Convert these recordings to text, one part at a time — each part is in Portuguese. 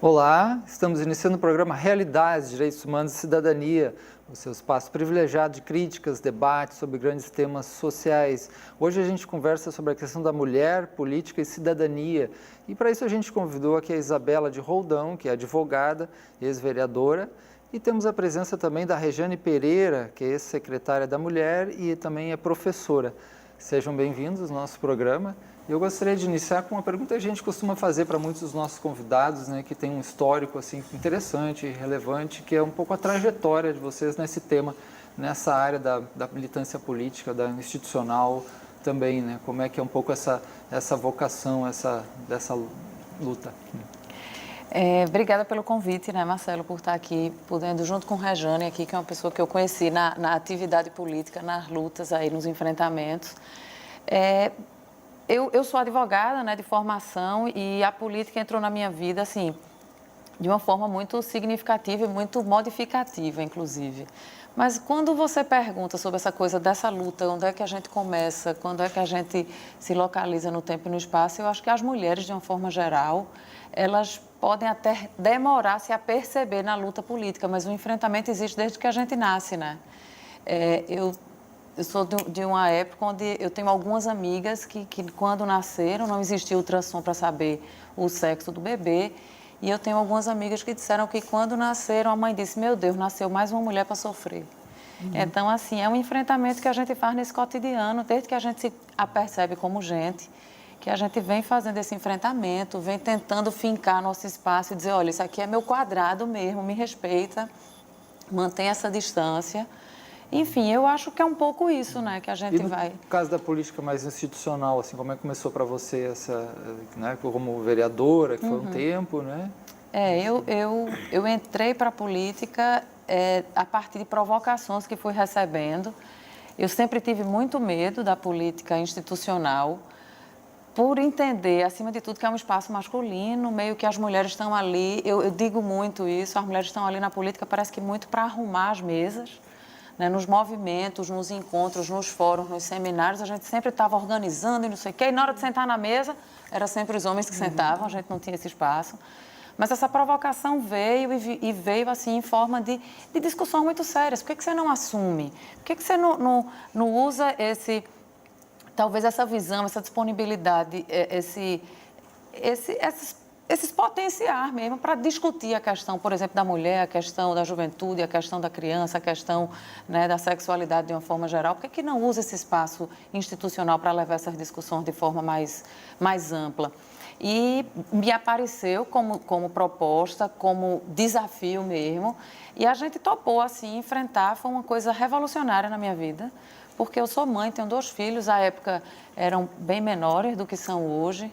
Olá, estamos iniciando o programa Realidades, Direitos Humanos e Cidadania, o seu espaço privilegiado de críticas, debates sobre grandes temas sociais. Hoje a gente conversa sobre a questão da mulher, política e cidadania. E para isso a gente convidou aqui a Isabela de Roldão, que é advogada, ex-vereadora, e temos a presença também da Rejane Pereira, que é ex-secretária da Mulher e também é professora. Sejam bem-vindos ao nosso programa. Eu gostaria de iniciar com uma pergunta que a gente costuma fazer para muitos dos nossos convidados, né, que tem um histórico assim interessante e relevante, que é um pouco a trajetória de vocês nesse tema, nessa área da militância política, da institucional também, né? Como é que é um pouco essa vocação, dessa luta? Obrigada pelo convite, né, Marcelo, por estar aqui, podendo, junto com Rejane aqui, que é uma pessoa que eu conheci na atividade política, nas lutas, aí, nos enfrentamentos. Eu sou advogada, né, de formação, e a política entrou na minha vida, assim, de uma forma muito significativa e muito modificativa, inclusive. Mas quando você pergunta sobre essa coisa dessa luta, onde é que a gente começa, quando é que a gente se localiza no tempo e no espaço, eu acho que as mulheres, de uma forma geral, elas podem até demorar-se a perceber na luta política, mas o enfrentamento existe desde que a gente nasce, né? Eu sou de uma época onde eu tenho algumas amigas que quando nasceram, não existia ultrassom para saber o sexo do bebê. E eu tenho algumas amigas que disseram que quando nasceram, a mãe disse, meu Deus, nasceu mais uma mulher para sofrer. Então, assim, é um enfrentamento que a gente faz nesse cotidiano, desde que a gente se apercebe como gente, que a gente vem fazendo esse enfrentamento, vem tentando fincar nosso espaço e dizer, olha, isso aqui é meu quadrado mesmo, me respeita, mantém essa distância. Enfim, eu acho que é um pouco isso, né, que a gente vai... No caso da política mais institucional, assim, como é que começou para você essa, né, como vereadora, que foi um tempo, né? Eu entrei para a política a partir de provocações que fui recebendo. Eu sempre tive muito medo da política institucional, por entender, acima de tudo, que é um espaço masculino, meio que as mulheres estão ali, eu digo muito isso, as mulheres estão ali na política, parece que muito para arrumar as mesas, né, nos movimentos, nos encontros, nos fóruns, nos seminários, a gente sempre estava organizando e não sei o quê, e na hora de sentar na mesa, era sempre os homens que sentavam, a gente não tinha esse espaço. Mas essa provocação veio e veio assim em forma de discussões muito sérias. Por que você não assume? Por que você não usa talvez essa visão, essa disponibilidade, esses potenciais mesmo para discutir a questão, por exemplo, da mulher, a questão da juventude, a questão da criança, a questão, né, da sexualidade de uma forma geral? Por que não usa esse espaço institucional para levar essas discussões de forma mais ampla? E me apareceu como proposta, como desafio mesmo, e a gente topou, assim, enfrentar. Foi uma coisa revolucionária na minha vida, porque eu sou mãe, tenho 2 filhos, à época eram bem menores do que são hoje,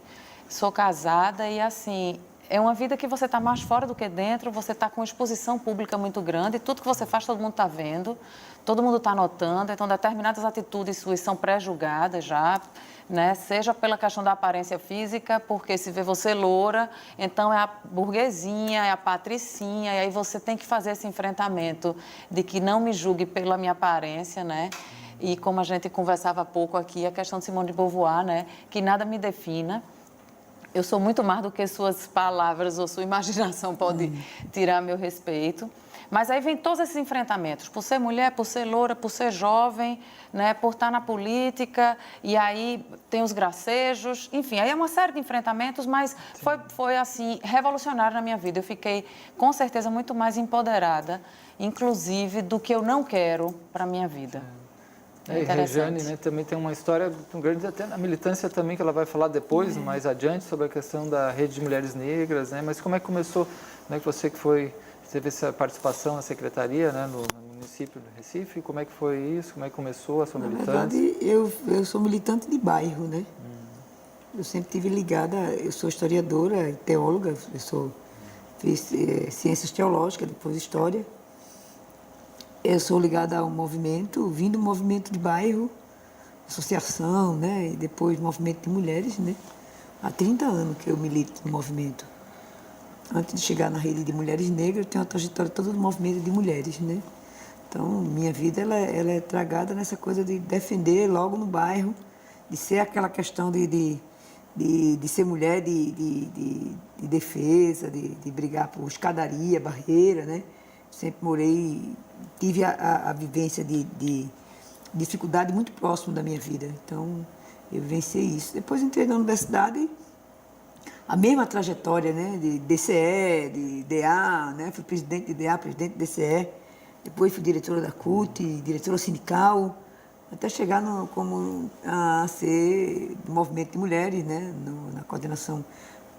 sou casada e, assim, é uma vida que você está mais fora do que dentro, você está com exposição pública muito grande, tudo que você faz todo mundo está vendo, todo mundo está notando, então determinadas atitudes suas são pré-julgadas já, né? Seja pela questão da aparência física, porque se vê você loura, então é a burguesinha, é a patricinha, e aí você tem que fazer esse enfrentamento de que não me julgue pela minha aparência, né? E como a gente conversava há pouco aqui, a questão de Simone de Beauvoir, né? Que nada me defina. Eu sou muito mais do que suas palavras ou sua imaginação pode tirar meu respeito. Mas aí vem todos esses enfrentamentos, por ser mulher, por ser loura, por ser jovem, né, por estar na política, e aí tem os gracejos, enfim, aí é uma série de enfrentamentos, mas foi assim, revolucionário na minha vida. Eu fiquei, com certeza, muito mais empoderada, inclusive, do que eu não quero para a minha vida. E Rejane, né, também tem uma história tão grande, até na militância também, que ela vai falar depois, mais adiante, sobre a questão da rede de mulheres negras, né? Mas como é que começou, né, que você teve essa participação na secretaria, né, no município do Recife, como é que foi isso, como é que começou a sua militância? Na verdade, eu sou militante de bairro, né? Eu sempre tive ligada, eu sou historiadora e teóloga, fiz ciências teológicas, depois história. Eu sou ligada ao movimento, vim do movimento de bairro, associação, né? E depois movimento de mulheres, né? Há 30 anos que eu milito no movimento. Antes de chegar na rede de mulheres negras, eu tenho uma trajetória toda do movimento de mulheres, né? Então, minha vida ela é tragada nessa coisa de defender logo no bairro, de ser aquela questão de de ser mulher de defesa, de brigar por escadaria, barreira, né? Sempre tive a vivência de dificuldade muito próximo da minha vida. Então, eu vivenciei isso. Depois entrei na universidade, a mesma trajetória, né? De DCE, de DA, né? Fui presidente de DA, presidente de DCE. Depois fui diretora da CUT, diretora sindical, até chegar a ser do movimento de mulheres, né? Na coordenação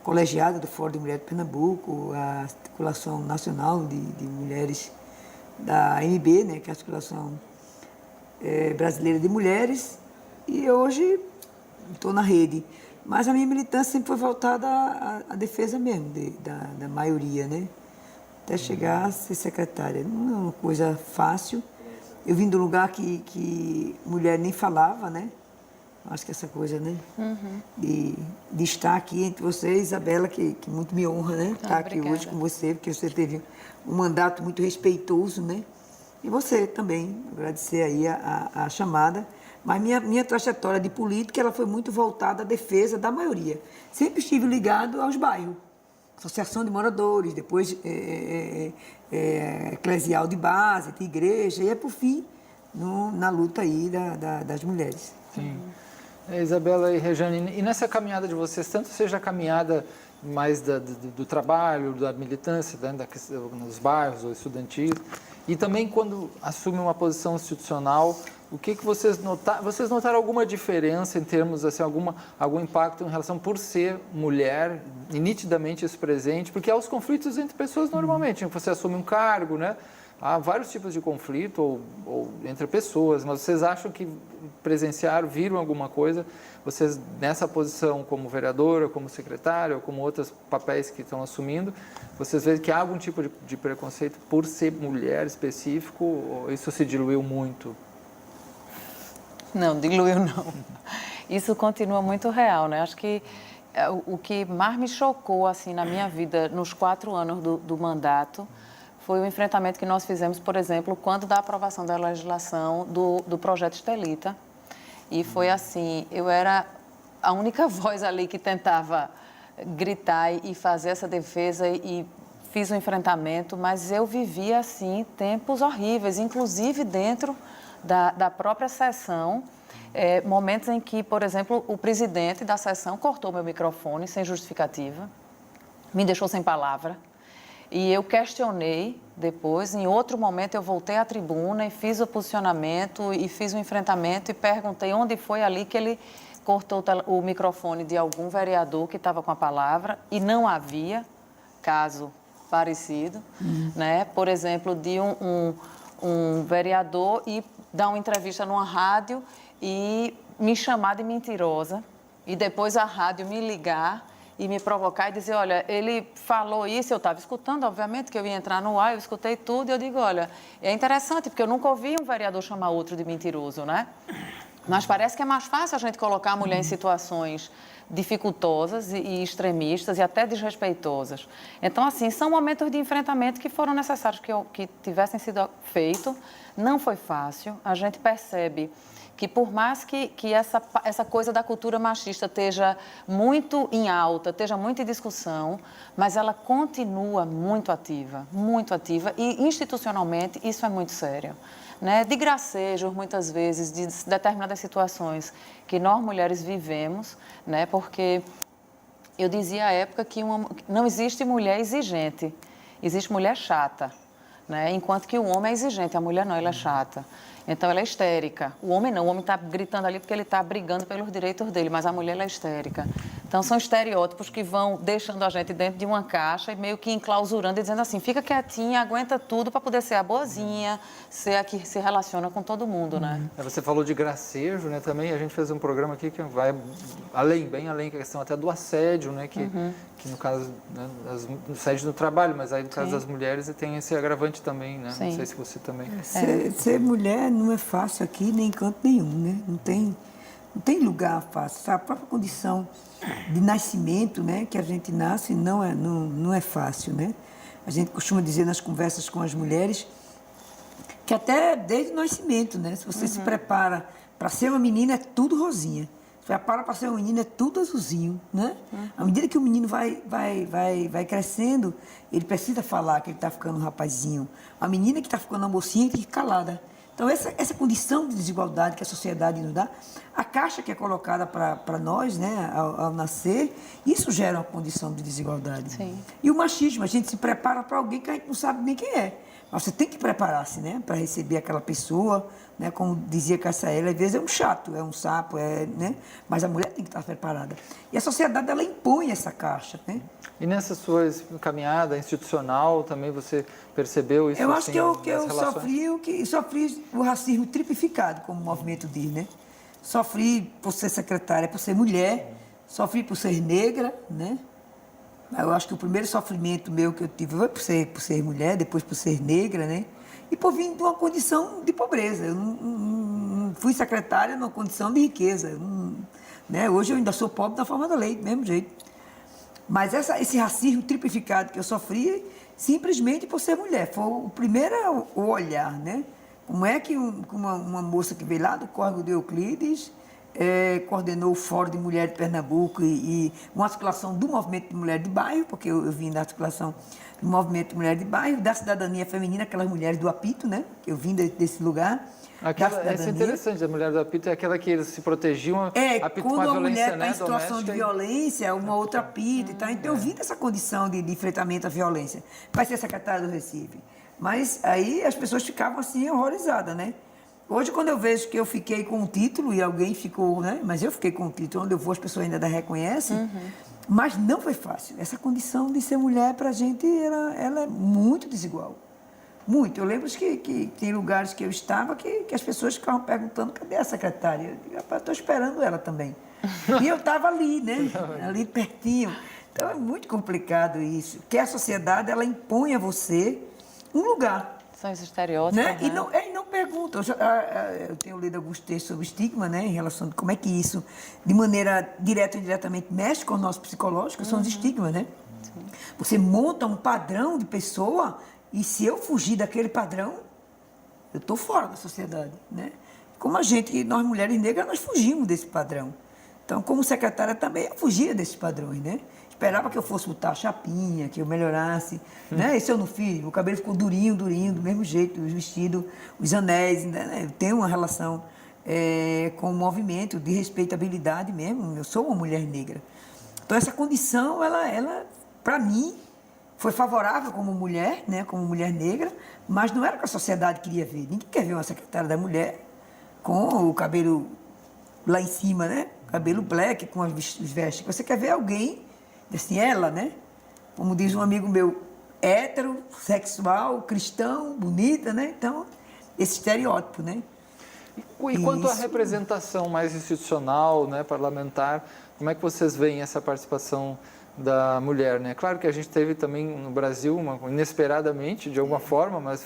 colegiada do Fórum de Mulheres de Pernambuco, a articulação nacional de mulheres da AMB, né? Que é a Articulação Brasileira de Mulheres, e hoje estou na rede. Mas a minha militância sempre foi voltada à defesa mesmo, da maioria, né? Até chegar a ser secretária. Não é uma coisa fácil. Eu vim de um lugar que mulher nem falava, né? Acho que essa coisa, né? De estar aqui entre vocês, Isabela, que muito me honra, né? Estar aqui hoje com você, porque você teve um mandato muito respeitoso, né? E você também, agradecer aí a chamada. Mas minha trajetória de política, ela foi muito voltada à defesa da maioria. Sempre estive ligado aos bairros. Associação de moradores, depois eclesial de base, de igreja, e por fim, na luta aí das mulheres. Sim. Isabela e Rejane, e nessa caminhada de vocês, tanto seja a caminhada mais do trabalho, da militância, nos bairros ou estudantis, e também quando assume uma posição institucional, o que vocês notaram? Vocês notaram alguma diferença em termos, assim, algum impacto em relação por ser mulher, e nitidamente isso presente? Porque há os conflitos entre pessoas normalmente, você assume um cargo, né? Há vários tipos de conflito ou entre pessoas, mas vocês acham que presenciaram, viram alguma coisa? Vocês, nessa posição como vereadora, como secretária, ou como outros papéis que estão assumindo, vocês veem que há algum tipo de preconceito por ser mulher específico, ou isso se diluiu muito? Não, diluiu não. Isso continua muito real, né? Acho que o que mais me chocou, assim, na minha vida, nos 4 anos do mandato, foi o enfrentamento que nós fizemos, por exemplo, quando da aprovação da legislação do projeto Estelita. E foi assim, eu era a única voz ali que tentava gritar e fazer essa defesa e fiz o enfrentamento, mas eu vivia, assim, tempos horríveis, inclusive dentro da própria sessão, momentos em que, por exemplo, o presidente da sessão cortou meu microfone sem justificativa, me deixou sem palavra, e eu questionei depois. Em outro momento, eu voltei à tribuna e fiz o posicionamento e fiz o enfrentamento e perguntei onde foi ali que ele cortou o microfone de algum vereador que estava com a palavra, e não havia caso parecido, né? Por exemplo, de um vereador e dar uma entrevista numa rádio e me chamar de mentirosa, e depois a rádio me ligar e me provocar e dizer, olha, ele falou isso, eu estava escutando, obviamente, que eu ia entrar no ar, eu escutei tudo, e eu digo, olha, é interessante, porque eu nunca ouvi um vereador chamar outro de mentiroso, né? Mas parece que é mais fácil a gente colocar a mulher em situações dificultosas e extremistas e até desrespeitosas. Então, assim, são momentos de enfrentamento que foram necessários que tivessem sido feitos. Não foi fácil. A gente percebe que por mais que essa coisa da cultura machista esteja muito em alta, esteja muito em discussão, mas ela continua muito ativa, e institucionalmente isso é muito sério. Né? De gracejos, muitas vezes, de determinadas situações que nós mulheres vivemos, né? Porque eu dizia à época que não existe mulher exigente, existe mulher chata, né? Enquanto que o homem é exigente, a mulher não, ela é chata. Então, ela é histérica. O homem não, o homem está gritando ali porque ele está brigando pelos direitos dele, mas a mulher ela é histérica. Então, são estereótipos que vão deixando a gente dentro de uma caixa e meio que enclausurando e dizendo assim, fica quietinha, aguenta tudo para poder ser a boazinha, ser a que se relaciona com todo mundo, né? Você falou de gracejo, né? Também a gente fez um programa aqui que vai bem além, que a questão até do assédio, né? Que no caso, né, assédio no trabalho, mas aí no caso das mulheres tem esse agravante também, né? Não sei se você também... Ser mulher não é fácil aqui, nem em canto nenhum, né? Não tem lugar fácil. A própria condição de nascimento, né, que a gente nasce, não é fácil, né? A gente costuma dizer nas conversas com as mulheres que até desde o nascimento, né? Se você se prepara para ser uma menina, é tudo rosinha. Se prepara para ser um menino, é tudo azulzinho, né? À medida que o menino vai crescendo, ele precisa falar que ele está ficando um rapazinho. A menina que está ficando uma mocinha tem que ficar calada. Então, essa condição de desigualdade que a sociedade nos dá, a caixa que é colocada para nós, né, ao nascer, isso gera uma condição de desigualdade. Sim. E o machismo, a gente se prepara para alguém que a gente não sabe nem quem é. Mas você tem que preparar-se, né, para receber aquela pessoa, né, como dizia Cassaela, às vezes é um chato, é um sapo, né, mas a mulher tem que estar preparada. E a sociedade, ela impõe essa caixa, né? E nessa sua caminhada institucional também você percebeu isso? Eu acho assim, que eu sofri o racismo triplificado, como o movimento diz, né? Sofri por ser secretária, por ser mulher, sofri por ser negra, né? Eu acho que o primeiro sofrimento meu que eu tive foi por ser mulher, depois por ser negra, né? E por vir de uma condição de pobreza. Eu não fui secretária numa condição de riqueza. Né? Hoje eu ainda sou pobre da forma da lei, do mesmo jeito. Mas esse racismo triplificado que eu sofri, simplesmente por ser mulher. Foi o primeiro olhar, né? Como é que uma moça que veio lá do Córrego de Euclides coordenou o Fórum de Mulheres de Pernambuco e uma articulação do movimento de mulher de bairro, porque eu vim da articulação do movimento de mulher de bairro, da cidadania feminina, aquelas mulheres do apito, né? Que eu vim desse lugar. Essa é interessante, a mulher do apito é aquela que eles se protegiam, apito quando com a a mulher violência, está né, em situação doméstica. de violência, uma outra apito e tal. Então, eu vim dessa condição de enfrentamento à violência. Vai ser secretária do Recife. Mas aí as pessoas ficavam assim, horrorizadas, né? Hoje, quando eu vejo que eu fiquei com o título e alguém ficou, né? Mas eu fiquei com o título, onde eu vou as pessoas ainda reconhecem. Mas não foi fácil. Essa condição de ser mulher, para a gente, ela é muito desigual. Muito. Eu lembro que tem lugares que eu estava que as pessoas ficavam perguntando, cadê a secretária? Eu digo, rapaz, estou esperando ela também. E eu estava ali, né? Ali pertinho. Então, é muito complicado isso. Que a sociedade, ela impõe a você um lugar. São os estereótipos, Né? né? E não pergunta. Eu tenho lido alguns textos sobre estigma, né, em relação a como é que isso, de maneira direta ou indiretamente, mexe com o nosso psicológico, são os estigmas, né? Sim. Você monta um padrão de pessoa e se eu fugir daquele padrão, eu estou fora da sociedade, né? Como nós mulheres negras, nós fugimos desse padrão. Então, como secretária também, eu fugia desses padrões, né? Esperava que eu fosse botar a chapinha, que eu melhorasse, né? Isso eu não fiz. O cabelo ficou durinho, do mesmo jeito, os vestidos, os anéis, né? Eu tenho uma relação com o movimento de respeitabilidade mesmo. Eu sou uma mulher negra. Então, essa condição, ela para mim, foi favorável como mulher, né? Como mulher negra, mas não era o que a sociedade queria ver. Ninguém quer ver uma secretária da mulher com o cabelo lá em cima, né? Cabelo black, com os vestes. Você quer ver alguém, assim, ela, né? Como diz um amigo meu, hétero, sexual, cristão, bonita, né? Então, esse estereótipo, né? E quanto à representação mais institucional, né, parlamentar, como é que vocês veem essa participação da mulher, né? Claro que a gente teve também no Brasil, inesperadamente, de alguma forma, mas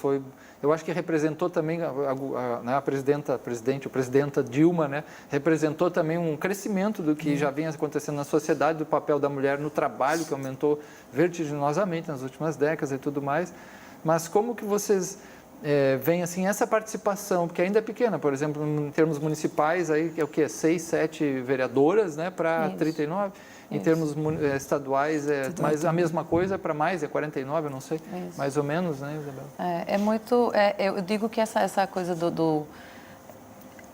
eu acho que representou também a presidenta Dilma, né? Representou também um crescimento do que já vinha acontecendo na sociedade, do papel da mulher no trabalho, que aumentou vertiginosamente nas últimas décadas e tudo mais. Mas como que vocês veem assim essa participação, porque ainda é pequena, por exemplo, em termos municipais, aí é o quê? 6, 7 vereadoras, né, para 39? Em termos estaduais, mas a mesma coisa para mais, 49, eu não sei, mais ou menos, né, Isabel? Eu digo que essa coisa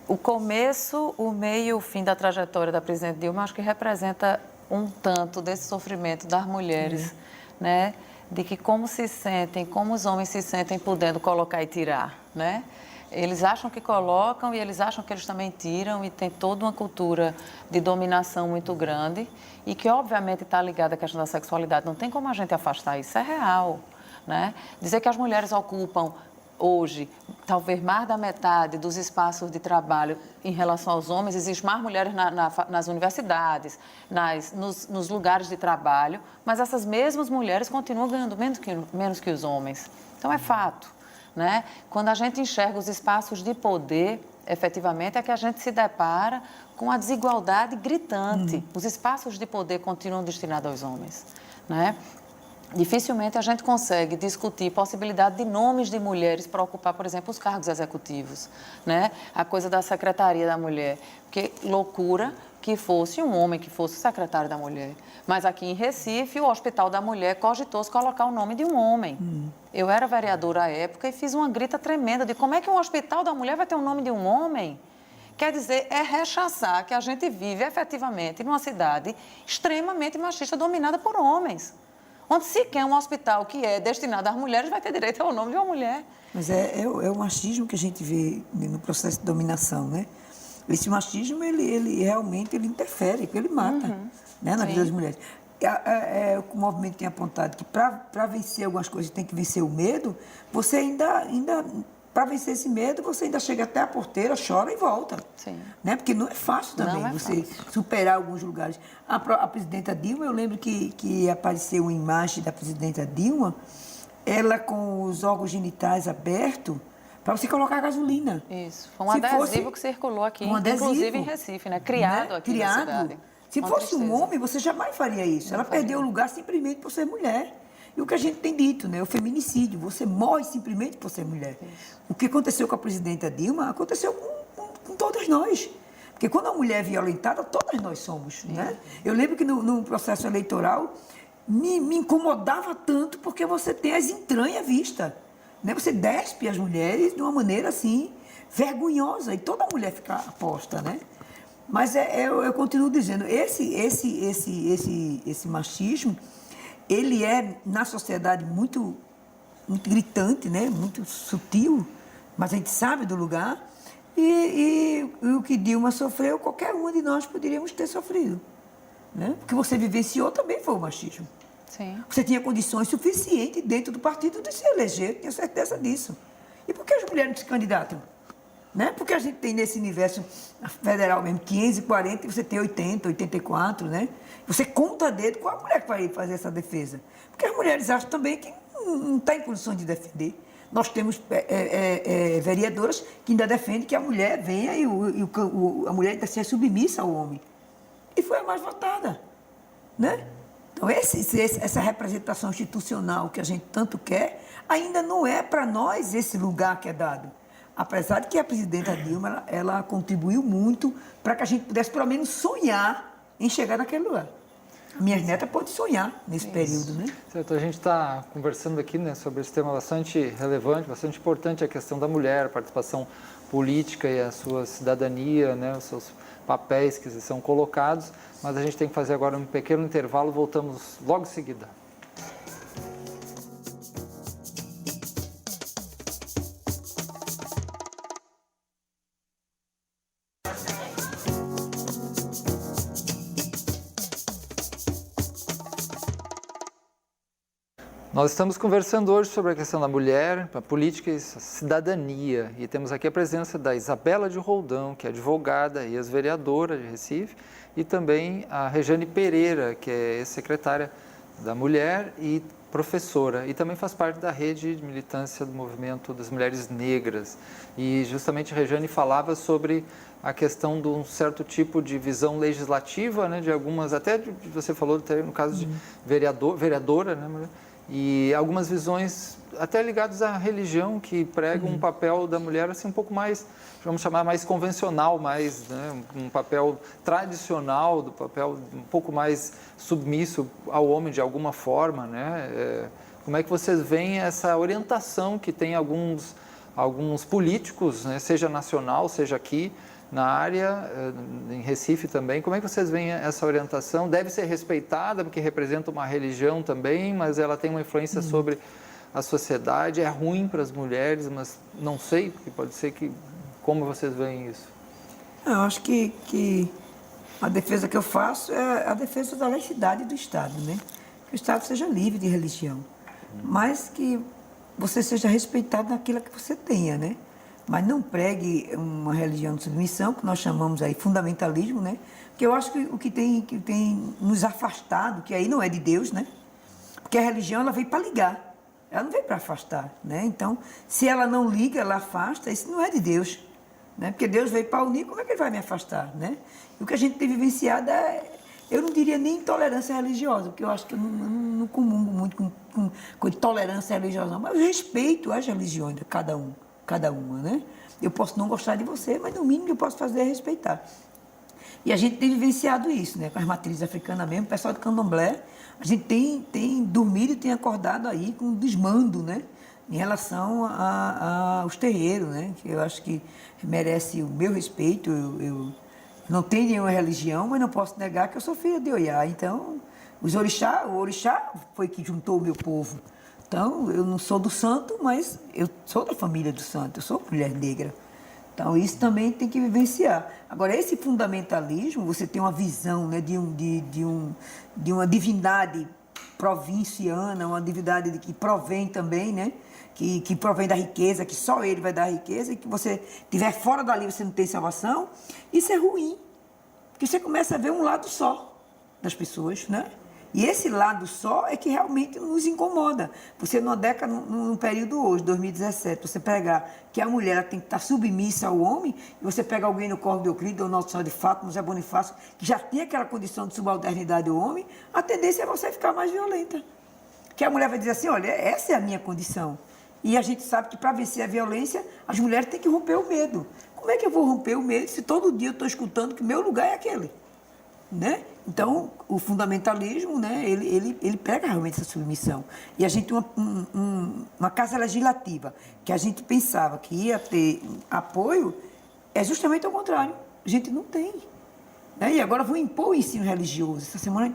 o começo, o meio e o fim da trajetória da presidente Dilma, acho que representa um tanto desse sofrimento das mulheres, né? De que como os homens se sentem podendo colocar e tirar, né? Eles acham que colocam e eles acham que eles também tiram e tem toda uma cultura de dominação muito grande e que, obviamente, está ligada à questão da sexualidade. Não tem como a gente afastar isso, é real, né? Dizer que as mulheres ocupam hoje, talvez mais da metade dos espaços de trabalho em relação aos homens, existem mais mulheres nas universidades, nos lugares de trabalho, mas essas mesmas mulheres continuam ganhando menos que os homens. Então, é fato. Né? Quando a gente enxerga os espaços de poder, efetivamente, é que a gente se depara com a desigualdade gritante. Os espaços de poder continuam destinados aos homens. Né? dificilmente a gente consegue discutir possibilidade de nomes de mulheres para ocupar, por exemplo, os cargos executivos, né? A coisa da secretaria da mulher, porque loucura que fosse um homem que fosse secretário da mulher. Mas aqui em Recife, o Hospital da Mulher cogitou-se colocar o nome de um homem. Eu era vereadora à época e fiz uma grita tremenda de como é que um Hospital da Mulher vai ter o nome de um homem? Quer dizer, é rechaçar que a gente vive efetivamente numa cidade extremamente machista, dominada por homens. Onde sequer um hospital que é destinado às mulheres vai ter direito ao nome de uma mulher. Mas é o machismo que a gente vê no processo de dominação, né? Esse machismo, ele realmente interfere, porque ele mata, né, na vida das mulheres. O movimento tem apontado que para vencer algumas coisas tem que vencer o medo, você ainda para vencer esse medo, você ainda chega até a porteira, chora e volta. Sim. Né? Porque não é fácil também você superar alguns lugares. A presidenta Dilma, eu lembro que apareceu uma imagem da presidenta Dilma, ela com os órgãos genitais abertos, para você colocar gasolina. Isso. Foi um adesivo que circulou aqui, inclusive em Recife, né? Criado aqui na cidade. Se fosse um homem, você jamais faria isso. Ela perdeu o lugar simplesmente por ser mulher. E o que a gente tem dito, né? O feminicídio. Você morre simplesmente por ser mulher. Isso. O que aconteceu com a presidenta Dilma, aconteceu com todas nós. Porque quando a mulher é violentada, todas nós somos, né? Eu lembro que no processo eleitoral, me incomodava tanto porque você tem as entranhas vistas. Né? Você despe as mulheres de uma maneira assim, vergonhosa, e toda mulher fica aposta, né? Mas eu continuo dizendo, esse machismo, ele é, na sociedade, muito gritante, né? Muito sutil, mas a gente sabe do lugar, e o que Dilma sofreu, qualquer uma de nós poderíamos ter sofrido. Né? Porque você vivenciou também foi o machismo. Sim. Você tinha condições suficientes dentro do partido de se eleger, tenho certeza disso. E por que as mulheres não se candidatam? Né? Porque a gente tem nesse universo federal mesmo 540 e você tem 80, 84, né? Você conta dedo qual a mulher que vai fazer essa defesa. Porque as mulheres acham também que não está em condições de defender. Nós temos vereadoras que ainda defendem que a mulher venha e a mulher ainda seja submissa ao homem. E foi a mais votada. Né? Então, essa representação institucional que a gente tanto quer, ainda não é para nós esse lugar que é dado. Apesar de que a presidenta Dilma, ela contribuiu muito para que a gente pudesse, pelo menos, sonhar em chegar naquele lugar. Minhas netas podem sonhar nesse período, né? Certo, a gente está conversando aqui, né, sobre esse tema bastante relevante, bastante importante, a questão da mulher, a participação política e a sua cidadania, né, os seus papéis que são colocados, mas a gente tem que fazer agora um pequeno intervalo, voltamos logo em seguida. Nós estamos conversando hoje sobre a questão da mulher, a política e a cidadania. E temos aqui a presença da Isabela de Roldão, que é advogada e ex-vereadora de Recife, e também a Rejane Pereira, que é ex-secretária da Mulher e professora. E também faz parte da rede de militância do movimento das mulheres negras. E justamente a Rejane falava sobre a questão de um certo tipo de visão legislativa, né, de algumas, até você falou no caso de vereadora, né, e algumas visões até ligadas à religião que pregam um papel da mulher assim um pouco mais, vamos chamar mais convencional, mais, né, um papel tradicional, do papel um pouco mais submisso ao homem de alguma forma, né? Como é que vocês veem essa orientação que tem alguns políticos, né, seja nacional, seja aqui na área, em Recife também, como é que vocês veem essa orientação? Deve ser respeitada, porque representa uma religião também, mas ela tem uma influência sobre a sociedade, é ruim para as mulheres, mas não sei, porque pode ser que... Como vocês veem isso? Eu acho que a defesa que eu faço é a defesa da laicidade do Estado, né? Que o Estado seja livre de religião, mas que você seja respeitado naquilo que você tenha, né? Mas não pregue uma religião de submissão, que nós chamamos aí fundamentalismo, né? Que eu acho que o que tem nos afastado, que aí não é de Deus, né? Porque a religião, ela veio para ligar, ela não veio para afastar, né? Então, se ela não liga, ela afasta, isso não é de Deus, né? Porque Deus veio para unir, como é que ele vai me afastar, né? E o que a gente tem vivenciado é, eu não diria nem intolerância religiosa, porque eu acho que eu não não comungo muito com intolerância religiosa, não, mas eu respeito as religiões de cada uma, né? Eu posso não gostar de você, mas no mínimo que eu posso fazer é respeitar. E a gente tem vivenciado isso, né? Com as matrizes africanas mesmo, o pessoal do candomblé, a gente tem dormido e tem acordado aí com um desmando, né? Em relação aos terreiros, né? Que eu acho que merece o meu respeito. Eu não tenho nenhuma religião, mas não posso negar que eu sou filha de Oiá. Então, o orixá foi que juntou o meu povo. Então, eu não sou do santo, mas eu sou da família do santo, eu sou mulher negra. Então, isso também tem que vivenciar. Agora, esse fundamentalismo, você tem uma visão, né, de uma divindade provinciana, uma divindade que provém também, né, que provém da riqueza, que só ele vai dar a riqueza, e que você estiver fora dali, você não tem salvação. Isso é ruim, porque você começa a ver um lado só das pessoas, né? E esse lado só é que realmente nos incomoda. Você, numa década, num período hoje, 2017, você pegar que a mulher tem que estar submissa ao homem, e você pega alguém no Córrego de Euclides, ou Nossa Senhora de Fátima, José Bonifácio, que já tem aquela condição de subalternidade ao homem, a tendência é você ficar mais violenta. Que a mulher vai dizer assim, olha, essa é a minha condição. E a gente sabe que para vencer a violência, as mulheres têm que romper o medo. Como é que eu vou romper o medo se todo dia eu estou escutando que meu lugar é aquele? Né? Então, o fundamentalismo, né, ele prega realmente essa submissão. E a gente tem uma casa legislativa que a gente pensava que ia ter apoio, é justamente ao contrário. A gente não tem. Né? E agora vou impor o ensino religioso. Essa semana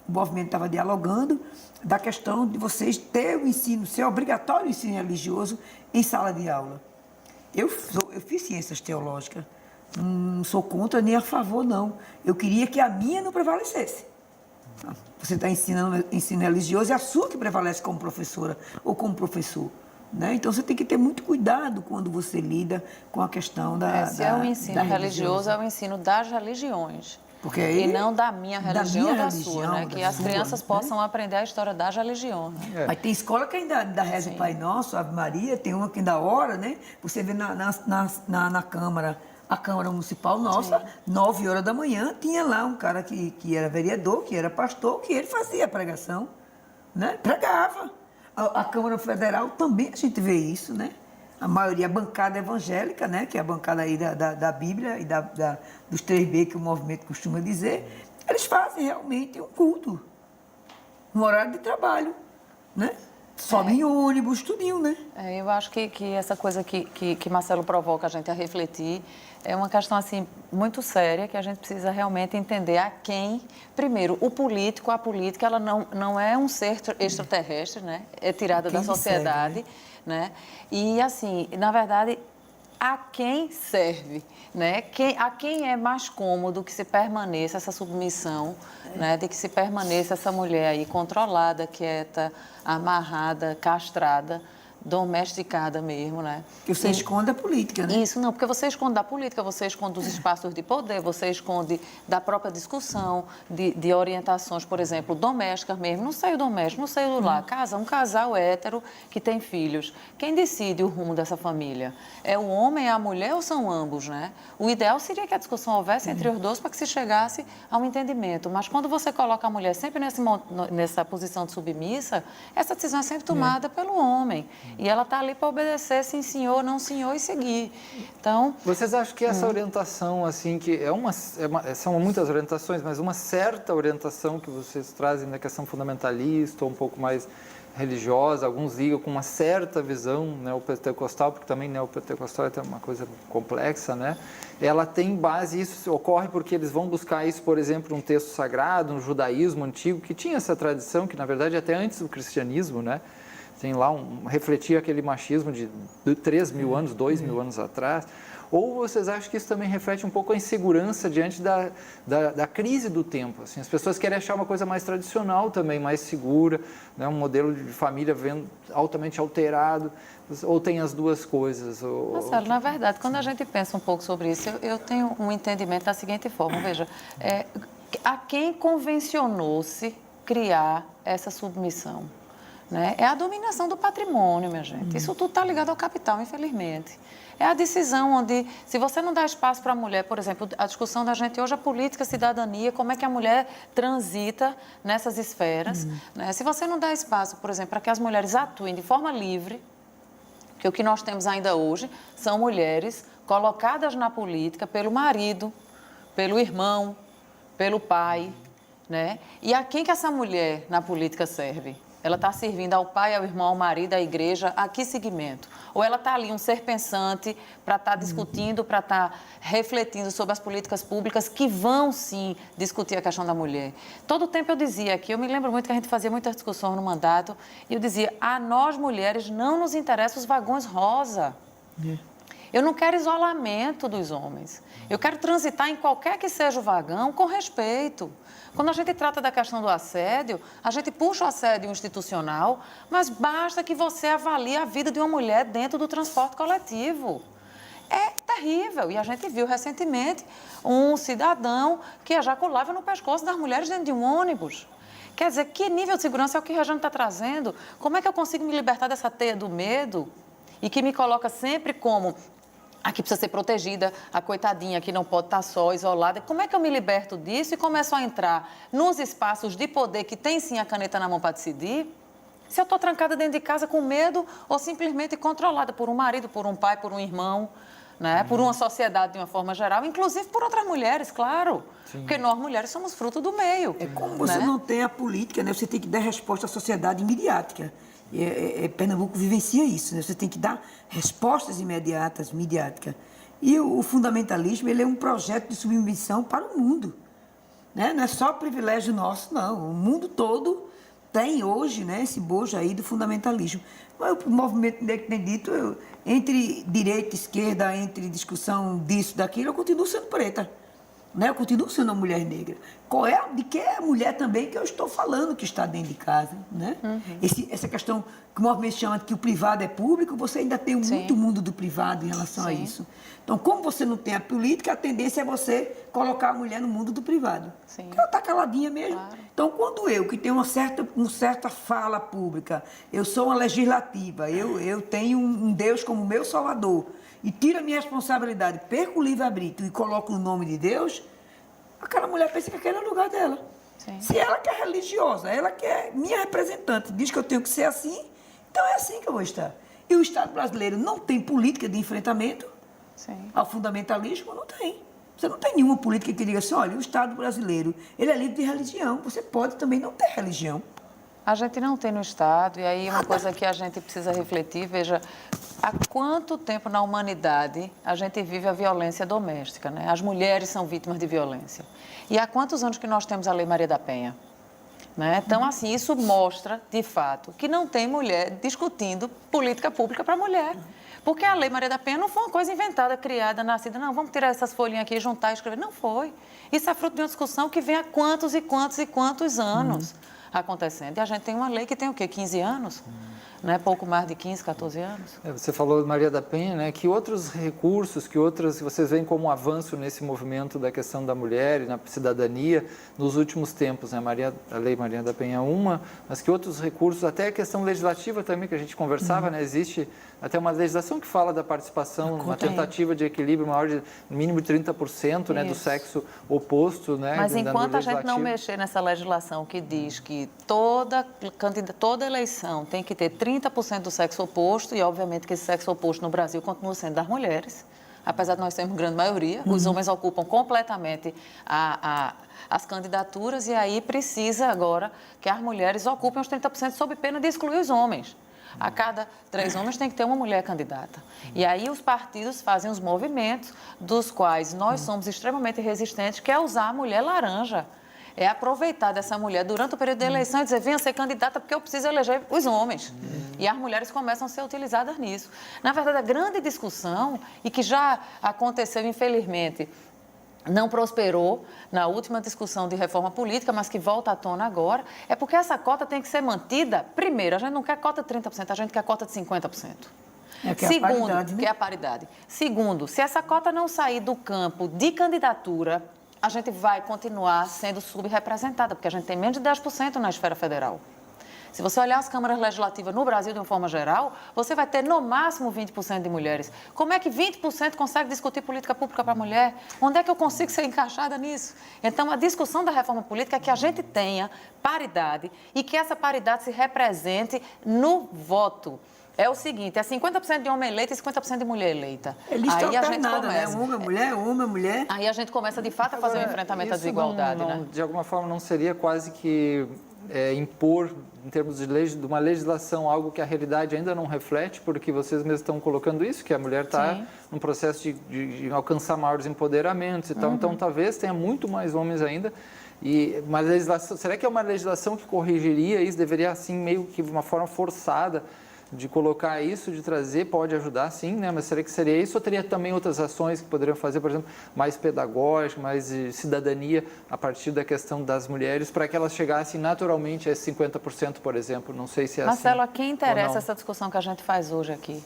o movimento estava dialogando da questão de vocês ter o ensino, ser obrigatório o ensino religioso em sala de aula. Eu fiz ciências teológicas. Não sou contra nem a favor, não. Eu queria que a minha não prevalecesse. Você está ensinando ensino religioso, é a sua que prevalece como professora ou como professor. Né? Então, você tem que ter muito cuidado quando você lida com a questão se é o ensino religioso, é o ensino das religiões. Porque aí, e não da minha religião ou da sua, né? Que as crianças né? possam aprender a história das religiões. Né? Mas tem escola que ainda reza o Pai Nosso, Ave Maria, tem uma que ainda ora, né? Você vê na Câmara, a Câmara Municipal nossa, 9 horas da manhã, tinha lá um cara que era vereador, que era pastor, que ele fazia a pregação, né? Pregava. A Câmara Federal também a gente vê isso, né? A maioria, a bancada evangélica, né? Que é a bancada aí da Bíblia e dos 3B, que o movimento costuma dizer, eles fazem realmente um culto, um horário de trabalho, né? Sobe em ônibus, tudinho, né? Eu acho que essa coisa que Marcelo provoca a gente a refletir é uma questão, assim, muito séria, que a gente precisa realmente entender a quem... Primeiro, a política, ela não é um ser extraterrestre, né? É tirada da sociedade, serve, né? E, assim, na verdade, a quem serve, né? A quem é mais cômodo que se permaneça essa submissão, né? De que se permaneça essa mulher aí controlada, quieta, amarrada, castrada, domesticada mesmo, né? Que você esconde a política, né? Isso, não, porque você esconde da política, você esconde dos espaços de poder, você esconde da própria discussão, de orientações, por exemplo, domésticas mesmo, no seio doméstico, no seio do lar, um casal hétero que tem filhos. Quem decide o rumo dessa família? É o homem, é a mulher ou são ambos, né? O ideal seria que a discussão houvesse entre os dois para que se chegasse a um entendimento, mas quando você coloca a mulher sempre nessa posição de submissa, essa decisão é sempre tomada pelo homem. E ela está ali para obedecer, sim, senhor, não, senhor, e seguir. Então... Vocês acham que essa orientação, assim, que são muitas orientações, mas uma certa orientação que vocês trazem na questão fundamentalista, ou um pouco mais religiosa, alguns ligam com uma certa visão neopentecostal, porque também neopentecostal é uma coisa complexa, né? Ela tem base, isso ocorre porque eles vão buscar isso, por exemplo, num texto sagrado, no judaísmo antigo, que tinha essa tradição, que na verdade até antes do cristianismo, né? Tem lá refletia aquele machismo de 3.000 anos, 2.000 anos atrás. Ou vocês acham que isso também reflete um pouco a insegurança diante da crise do tempo? Assim, as pessoas querem achar uma coisa mais tradicional também, mais segura, né? Um modelo de família altamente alterado, ou tem as duas coisas? Marcelo, na verdade, quando a gente pensa um pouco sobre isso, eu tenho um entendimento da seguinte forma, veja, a quem convencionou-se criar essa submissão? né? É a dominação do patrimônio, minha gente. Isso tudo está ligado ao capital, infelizmente. É a decisão onde, se você não dá espaço para a mulher, por exemplo, a discussão da gente hoje é política, cidadania, como é que a mulher transita nessas esferas, né? Se você não dá espaço, por exemplo, para que as mulheres atuem de forma livre, que o que nós temos ainda hoje são mulheres colocadas na política pelo marido, pelo irmão, pelo pai, né? E a quem que essa mulher na política serve? Ela está servindo ao pai, ao irmão, ao marido, à igreja, a que segmento? Ou ela está ali, um ser pensante, para estar discutindo, para estar refletindo sobre as políticas públicas que vão, sim, discutir a questão da mulher. Todo o tempo eu dizia aqui, eu me lembro muito que a gente fazia muita discussão no mandato, e eu dizia, a nós mulheres não nos interessam os vagões rosa. Eu não quero isolamento dos homens. Eu quero transitar em qualquer que seja o vagão com respeito. Quando a gente trata da questão do assédio, a gente puxa o assédio institucional, mas basta que você avalie a vida de uma mulher dentro do transporte coletivo. É terrível. E a gente viu recentemente um cidadão que ejaculava no pescoço das mulheres dentro de um ônibus. Quer dizer, que nível de segurança é o que a Rejane está trazendo? Como é que eu consigo me libertar dessa teia do medo e que me coloca sempre como a que precisa ser protegida, a coitadinha que não pode estar só, isolada. Como é que eu me liberto disso e começo a entrar nos espaços de poder que tem sim a caneta na mão para decidir? Se eu estou trancada dentro de casa com medo ou simplesmente controlada por um marido, por um pai, por um irmão, né? Por uma sociedade de uma forma geral, inclusive por outras mulheres, claro. Sim. Porque nós mulheres somos fruto do meio. É como você não tem a política, né? Você tem que dar resposta à sociedade imediática. Pernambuco vivencia isso, né? Você tem que dar respostas imediatas, midiáticas. E o fundamentalismo, ele é um projeto de submissão para o mundo, né? Não é só privilégio nosso, não. O mundo todo tem hoje, né, esse bojo aí do fundamentalismo. Mas o movimento negro tem dito, entre direita e esquerda, entre discussão disso, daquilo, eu continuo sendo preta. Né? Eu continuo sendo uma mulher negra. De que é a mulher também que eu estou falando que está dentro de casa. Né? Essa questão que o movimento chama de que o privado é público, você ainda tem muito mundo do privado em relação a isso. Então, como você não tem a política, a tendência é você colocar a mulher no mundo do privado. Porque ela está caladinha mesmo. Claro. Então, quando eu, que tenho uma certa fala pública, eu sou uma legislativa, eu tenho um Deus como meu salvador, e tiro a minha responsabilidade, perco o livre-arbítrio e coloco o nome de Deus, aquela mulher pensa que aquele é o lugar dela. Sim. Se ela que é religiosa, ela que é minha representante, diz que eu tenho que ser assim, então é assim que eu vou estar. E o Estado brasileiro não tem política de enfrentamento ao fundamentalismo? Não tem. Você não tem nenhuma política que diga assim, olha, o Estado brasileiro, ele é livre de religião, você pode também não ter religião. A gente não tem no Estado, e aí uma coisa que a gente precisa refletir, veja, há quanto tempo na humanidade a gente vive a violência doméstica, né? As mulheres são vítimas de violência. E há quantos anos que nós temos a Lei Maria da Penha? Né? Então, assim, isso mostra, de fato, que não tem mulher discutindo política pública para a mulher. Porque a Lei Maria da Penha não foi uma coisa inventada, criada, nascida, não, vamos tirar essas folhinhas aqui, juntar e escrever. Não foi. Isso é fruto de uma discussão que vem há quantos e quantos e quantos anos acontecendo. E a gente tem uma lei que tem o quê? 15 anos? Né? Pouco mais de 15, 14 anos. Você falou de Maria da Penha, né? Que outros recursos, que vocês veem como um avanço nesse movimento da questão da mulher e na cidadania nos últimos tempos, né? A Lei Maria da Penha é uma, mas que outros recursos, até a questão legislativa também, que a gente conversava, né? Existe até uma legislação que fala da participação, uma tentativa de equilíbrio maior de mínimo de 30%, né? Do sexo oposto, né? Mas enquanto a gente não mexer nessa legislação que diz que toda eleição tem que ter 30% do sexo oposto, e obviamente que esse sexo oposto no Brasil continua sendo das mulheres, apesar de nós termos grande maioria, os homens ocupam completamente as candidaturas, e aí precisa agora que as mulheres ocupem os 30% sob pena de excluir os homens. A cada 3 homens tem que ter uma mulher candidata. E aí os partidos fazem os movimentos, dos quais nós somos extremamente resistentes, que é usar a mulher laranja. É aproveitar dessa mulher durante o período da eleição e dizer, venha ser candidata porque eu preciso eleger os homens. E as mulheres começam a ser utilizadas nisso. Na verdade, a grande discussão, e que já aconteceu, infelizmente, não prosperou na última discussão de reforma política, mas que volta à tona agora, é porque essa cota tem que ser mantida. Primeiro, a gente não quer cota de 30%, a gente quer cota de 50%. Segundo, paridade, né? Que é a paridade. Segundo, se essa cota não sair do campo de candidatura, a gente vai continuar sendo subrepresentada, porque a gente tem menos de 10% na esfera federal. Se você olhar as câmaras legislativas no Brasil de uma forma geral, você vai ter no máximo 20% de mulheres. Como é que 20% consegue discutir política pública para a mulher? Onde é que eu consigo ser encaixada nisso? Então, a discussão da reforma política é que a gente tenha paridade e que essa paridade se represente no voto. É o seguinte, é 50% de homem eleito e 50% de mulher eleita. Eles aí a gente nada, começa. né? Uma mulher. Aí a gente começa, de fato, a fazer o enfrentamento à Isso desigualdade, né? De alguma forma, não seria quase que impor, em termos de uma legislação, algo que a realidade ainda não reflete, porque vocês mesmos estão colocando isso, que a mulher está num processo de alcançar maiores empoderamentos e tal. Então, talvez tenha muito mais homens ainda. Mas a legislação, será que é uma legislação que corrigiria isso? Deveria, assim, meio que de uma forma forçada, de colocar isso, de trazer, pode ajudar sim, né? Mas será que seria isso ou teria também outras ações que poderiam fazer, por exemplo, mais pedagógicas, mais de cidadania a partir da questão das mulheres, para que elas chegassem naturalmente a esse 50%, por exemplo? Não sei se é Marcelo, assim. a quem interessa essa discussão que a gente faz hoje aqui?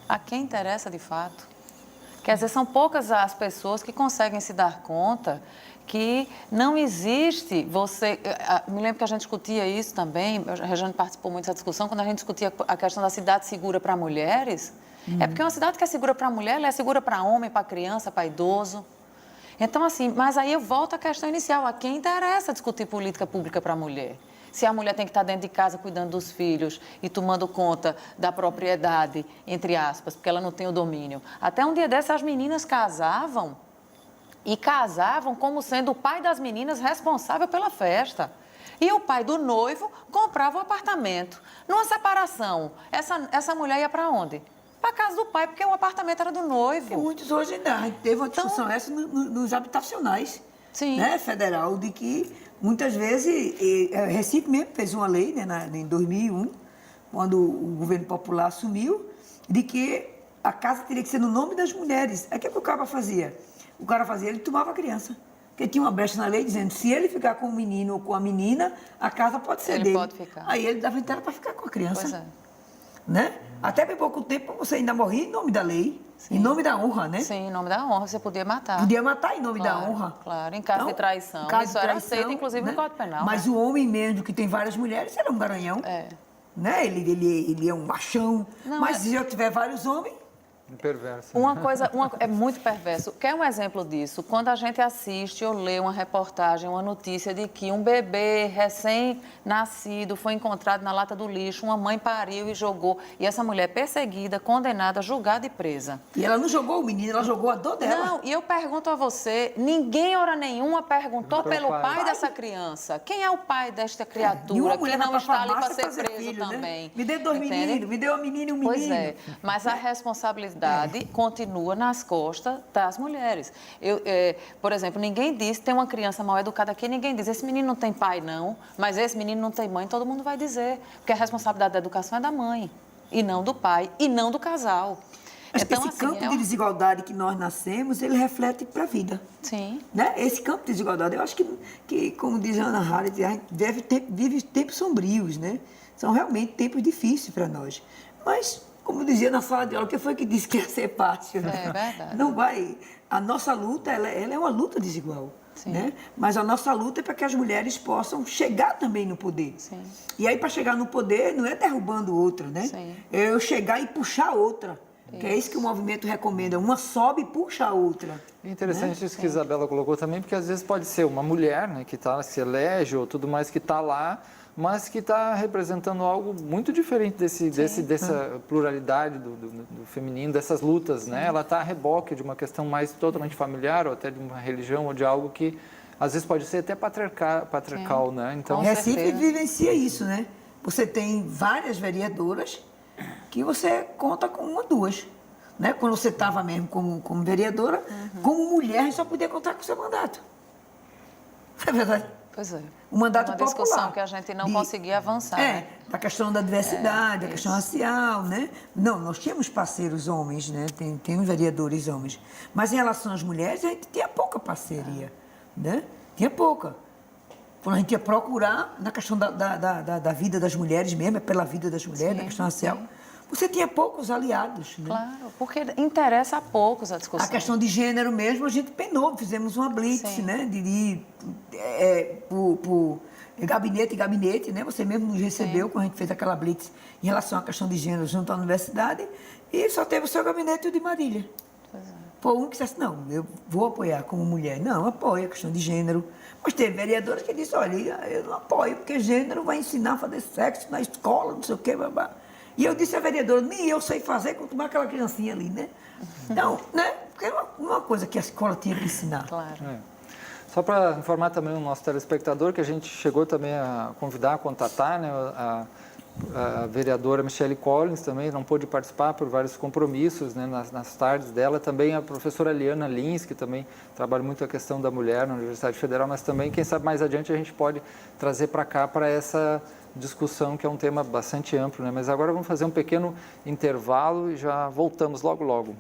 A quem interessa de fato? Quer dizer, são poucas as pessoas que conseguem se dar conta que não existe você... Me lembro que a gente discutia isso também, a Regiane participou muito dessa discussão, quando a gente discutia a questão da cidade segura para mulheres. É porque uma cidade que é segura para mulher, ela é segura para homem, para criança, para idoso. Então, assim, mas aí eu volto à questão inicial, a quem interessa discutir política pública para a mulher? Se a mulher tem que estar dentro de casa cuidando dos filhos e tomando conta da propriedade, entre aspas, porque ela não tem o domínio. Até um dia desses as meninas casavam como sendo o pai das meninas responsável pela festa. E o pai do noivo comprava o apartamento. Numa separação, essa mulher ia para onde? Para casa do pai, porque o apartamento era do noivo. E muitos hoje ainda. A gente teve uma discussão essa nos habitacionais, né, federal, de que muitas vezes, Recife mesmo fez uma lei, né, em 2001, quando o governo popular assumiu, de que a casa teria que ser no nome das mulheres. Aí o que o cara fazia? O cara fazia, ele tomava a criança. Porque tinha uma brecha na lei dizendo, se ele ficar com o menino ou com a menina, a casa pode ser dele. Ele pode ficar. Aí ele dava inteira para ficar com a criança. Pois é. Né? Até bem pouco tempo você ainda morria em nome da lei, em nome da honra, né? Sim, em nome da honra, você podia matar. Podia matar em nome da honra. Claro, em caso de traição. Isso era aceito, inclusive, no Código Penal. Mas o homem mesmo que tem várias mulheres, ele é um garanhão. Né? Ele é um machão. Mas se eu tiver vários homens... Perverso. Uma coisa é muito perverso. Quer um exemplo disso? Quando a gente assiste ou lê uma reportagem, uma notícia de que um bebê recém-nascido foi encontrado na lata do lixo, uma mãe pariu e jogou, e essa mulher perseguida, condenada, julgada e presa. E ela não jogou o menino, ela jogou a dor dela. Não, e eu pergunto a você, ninguém, hora nenhuma, perguntou pelo pai dessa criança. Quem é o pai desta criatura que não está ali para ser preso filho, também? Né? Me dê 2 meninos, me dê uma menina e um menino. Pois é, mas a responsabilidade continua nas costas das mulheres. Por exemplo, ninguém diz, tem uma criança mal educada aqui, ninguém diz, esse menino não tem pai não, mas esse menino não tem mãe, todo mundo vai dizer, porque a responsabilidade da educação é da mãe, e não do pai, e não do casal. Mas então, esse campo de desigualdade que nós nascemos, ele reflete para a vida. Sim. Né? Esse campo de desigualdade, eu acho que como diz a Ana Hallett, a gente vive tempos sombrios, né? São realmente tempos difíceis para nós. Mas... Como dizia na sala de aula, quem foi que disse que ia ser fácil? É verdade. Não vai. A nossa luta, ela é uma luta desigual. Né? Mas a nossa luta é para que as mulheres possam chegar também no poder. Sim. E aí, para chegar no poder, não é derrubando outra, né? Sim. É eu chegar e puxar outra. Que é isso que o movimento recomenda. Uma sobe e puxa a outra. É interessante isso que a Isabela colocou também, porque às vezes pode ser uma mulher, né, que se elege ou tudo mais, que está lá, mas que está representando algo muito diferente dessa pluralidade do feminino, dessas lutas, né? Ela está a reboque de uma questão mais totalmente familiar, ou até de uma religião, ou de algo que às vezes pode ser até patriarcal, né? Então, Recife vivencia isso, né? Você tem várias vereadoras que você conta com uma, duas. Né? Quando você estava mesmo como vereadora, como mulher, só podia contar com o seu mandato. É verdade. Pois é. O mandato uma popular. discussão que a gente não conseguia avançar. Né? Da questão da diversidade, da questão racial, né? Não, nós tínhamos parceiros homens, né? Temos vereadores homens. Mas em relação às mulheres, a gente tinha pouca parceria, né? Tinha pouca. Quando a gente ia procurar, na questão da vida das mulheres mesmo, pela vida das mulheres, na questão racial, você tinha poucos aliados. Né? Claro, porque interessa a poucos a discussão. A questão de gênero mesmo, a gente penou, fizemos uma blitz, né? gabinete, né? Você mesmo nos recebeu quando a gente fez aquela blitz em relação à questão de gênero junto à universidade, e só teve o seu gabinete e o de Marília. Foi um que disse, não, eu vou apoiar como mulher. Não, apoio a questão de gênero. Mas teve vereadores que disseram, olha, eu não apoio, porque gênero vai ensinar a fazer sexo na escola, não sei o quê, babá. E eu disse à vereadora, nem eu sei fazer, quanto mais aquela criancinha ali, né? Então, né? Porque é uma coisa que a escola tinha que ensinar. Claro. Só para informar também o nosso telespectador que a gente chegou também a convidar, a contatar, né, a vereadora Michele Collins também não pôde participar por vários compromissos, né, nas tardes dela. Também a professora Liana Lins, que também trabalha muito a questão da mulher na Universidade Federal, mas também, quem sabe, mais adiante a gente pode trazer para cá para essa discussão, que é um tema bastante amplo, né? Mas agora vamos fazer um pequeno intervalo e já voltamos logo, logo.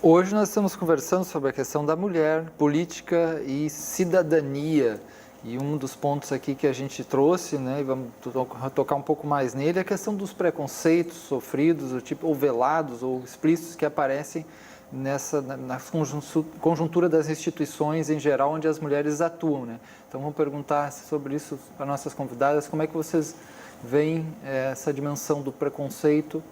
Hoje nós estamos conversando sobre a questão da mulher, política e cidadania. E um dos pontos aqui que a gente trouxe, né, e vamos tocar um pouco mais nele, é a questão dos preconceitos sofridos, ou velados, ou explícitos, que aparecem na conjuntura das instituições em geral, onde as mulheres atuam, né? Então vamos perguntar sobre isso para nossas convidadas, como é que vocês veem essa dimensão do preconceito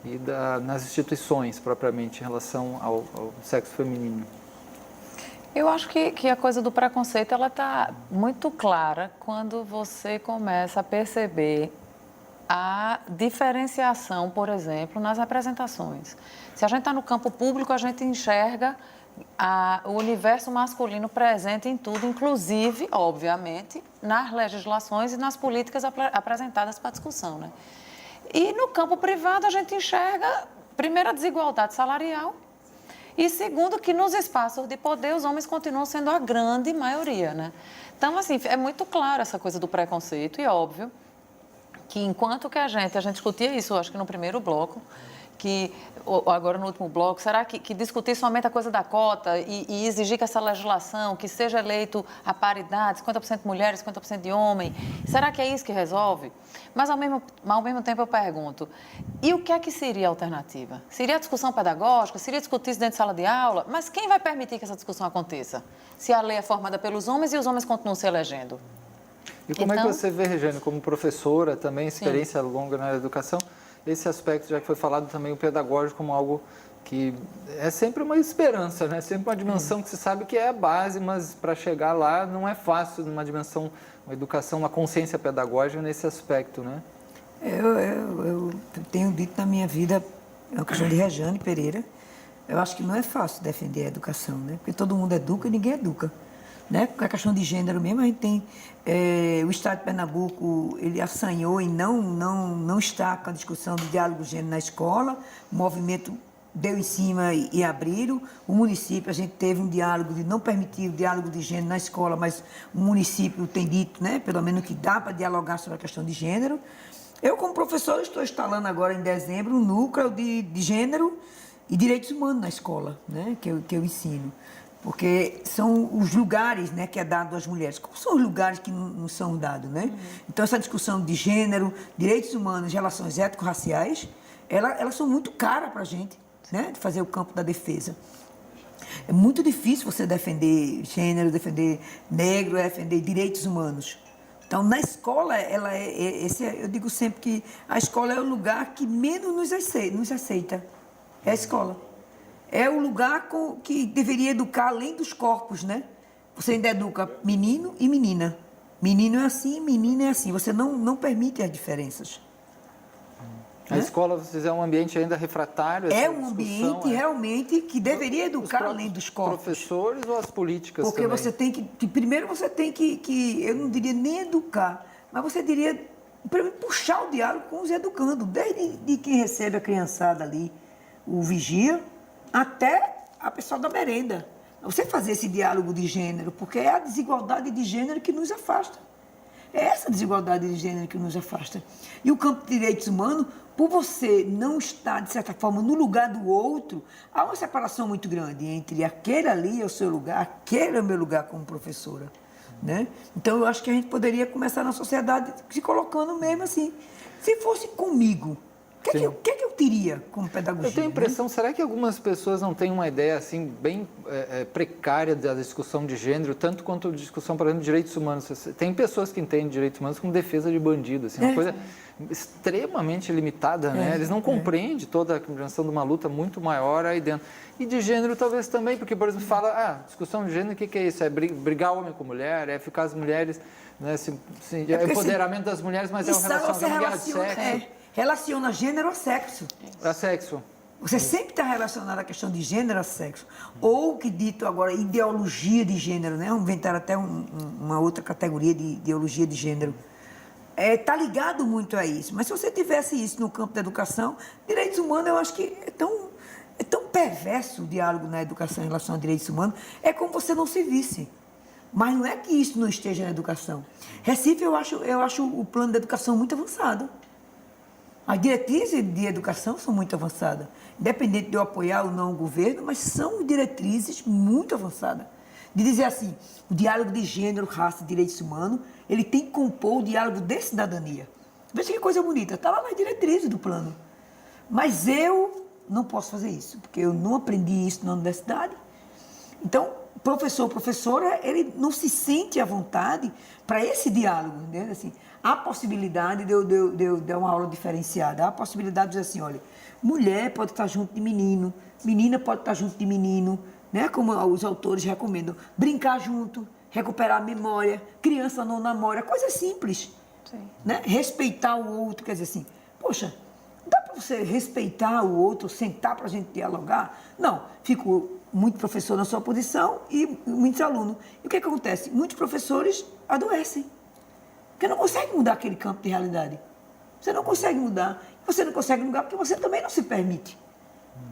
e nas instituições, propriamente, em relação ao sexo feminino? Eu acho que a coisa do preconceito, ela está muito clara quando você começa a perceber a diferenciação, por exemplo, nas representações. Se a gente está no campo público, a gente enxerga o universo masculino presente em tudo, inclusive, obviamente, nas legislações e nas políticas apresentadas para discussão, né? E no campo privado a gente enxerga, primeiro, a desigualdade salarial e, segundo, que nos espaços de poder os homens continuam sendo a grande maioria, né? Então, assim, é muito claro essa coisa do preconceito e óbvio que enquanto que a gente discutia isso, eu acho que no primeiro bloco, que agora no último bloco, será que discutir somente a coisa da cota e exigir que essa legislação, que seja eleito a paridade, 50% mulheres, 50% de homem, será que é isso que resolve? Mas ao mesmo tempo eu pergunto, e o que é que seria a alternativa? Seria a discussão pedagógica? Seria discutir isso dentro de sala de aula? Mas quem vai permitir que essa discussão aconteça? Se a lei é formada pelos homens e os homens continuam se elegendo? E como é que você vê, Regiane, como professora, também experiência longa na educação, esse aspecto, já que foi falado também, o pedagógico como algo que é sempre uma esperança, né? Sempre uma dimensão que se sabe que é a base, mas para chegar lá não é fácil, numa dimensão, uma educação, uma consciência pedagógica nesse aspecto, né? Eu tenho dito na minha vida, é uma questão de Regiane Pereira, eu acho que não é fácil defender a educação, né? Porque todo mundo educa e ninguém educa. Né? Com a questão de gênero mesmo, a gente tem o Estado de Pernambuco, ele assanhou em não estar com a discussão do diálogo de gênero na escola, o movimento deu em cima e abriram, o município, a gente teve um diálogo de não permitir o diálogo de gênero na escola, mas o município tem dito, né, pelo menos que dá para dialogar sobre a questão de gênero. Eu, como professor, estou instalando agora em dezembro um núcleo de gênero e direitos humanos na escola, né, que eu ensino. Porque são os lugares, né, que é dado às mulheres. Como são os lugares que não são dados, né? Então, essa discussão de gênero, direitos humanos, relações étnico-raciais, elas são muito caras para a gente, né, de fazer o campo da defesa. É muito difícil você defender gênero, defender negro, defender direitos humanos. Então, na escola, eu digo sempre que a escola é o lugar que menos nos aceita. É a escola. É o lugar que deveria educar além dos corpos, né? Você ainda educa menino e menina. Menino é assim, menina é assim. Você não permite as diferenças. A escola, vocês, é um ambiente ainda refratário? É um ambiente realmente que deveria educar além dos corpos. Professores ou as políticas porque também? Você tem que primeiro você tem que, eu não diria nem educar, mas você diria, primeiro, puxar o diálogo com os educando, desde de quem recebe a criançada ali, o vigia, até a pessoa da merenda. Você fazer esse diálogo de gênero, porque é a desigualdade de gênero que nos afasta. É essa desigualdade de gênero que nos afasta. E o campo de direitos humanos, por você não estar, de certa forma, no lugar do outro, há uma separação muito grande entre aquele ali é o seu lugar, aquele é o meu lugar como professora. né? Então, eu acho que a gente poderia começar na sociedade se colocando mesmo assim. Se fosse comigo, o que é que eu teria como pedagogia? Eu tenho a impressão, né? Será que algumas pessoas não têm uma ideia assim bem precária da discussão de gênero, tanto quanto a discussão, por exemplo, de direitos humanos? Tem pessoas que entendem direitos humanos como defesa de bandido, assim, uma coisa extremamente limitada, né? Eles não compreendem toda a dimensão de uma luta muito maior aí dentro. E de gênero talvez também, porque, por exemplo, fala, discussão de gênero, o que é isso? É brigar homem com mulher, é ficar as mulheres, né, empoderamento das mulheres, mas é um relacionamento, uma guerra de sexo. Relaciona gênero a sexo. A sexo. Você sempre está relacionado à questão de gênero a sexo. Ou o que dito agora, ideologia de gênero, né? Inventaram até uma outra categoria de ideologia de gênero. Está ligado muito a isso. Mas se você tivesse isso no campo da educação, direitos humanos, eu acho que é tão perverso o diálogo na educação em relação a direitos humanos, é como você não se visse. Mas não é que isso não esteja na educação. Recife, eu acho o plano de educação muito avançado. As diretrizes de educação são muito avançadas, independente de eu apoiar ou não o governo, mas são diretrizes muito avançadas. De dizer assim, o diálogo de gênero, raça e direitos humanos, ele tem que compor o diálogo de cidadania. Veja que coisa bonita, está lá nas diretrizes do plano. Mas eu não posso fazer isso, porque eu não aprendi isso na universidade. Então, professor, professora, ele não se sente à vontade para esse diálogo, né? Assim, há possibilidade de eu dar uma aula diferenciada, há possibilidade de dizer assim, olha, mulher pode estar junto de menino, menina pode estar junto de menino, né? Como os autores recomendam, brincar junto, recuperar a memória, criança não namora, coisa simples, né? Respeitar o outro, quer dizer assim, poxa, dá para você respeitar o outro, sentar para a gente dialogar? Não, fico muito professor na sua posição e muitos alunos. E o que acontece? Muitos professores adoecem, porque não conseguem mudar aquele campo de realidade. Você não consegue mudar. Você não consegue mudar porque você também não se permite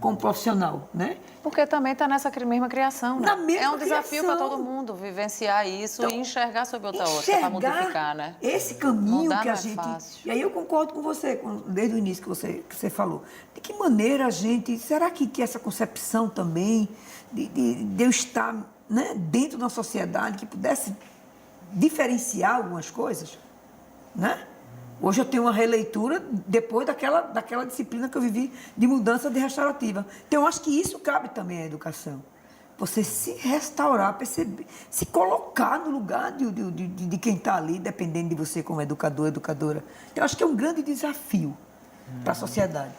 como profissional, né? Porque também está nessa mesma criação, né? Na mesma é um desafio para criação. todo mundo vivenciar isso e enxergar sob outra ótica para Enxergar modificar, né? esse caminho Mudar que a não é gente... fácil. E aí eu concordo com você, desde o início que você falou. De que maneira a gente... Será que essa concepção também de eu estar, né, dentro de uma sociedade que pudesse diferenciar algumas coisas, né? Hoje eu tenho uma releitura depois daquela disciplina que eu vivi de mudança de restaurativa. Então, eu acho que isso cabe também à educação. Você se restaurar, perceber, se colocar no lugar de quem está ali, dependendo de você como educador, educadora. Eu acho que é um grande desafio para a sociedade.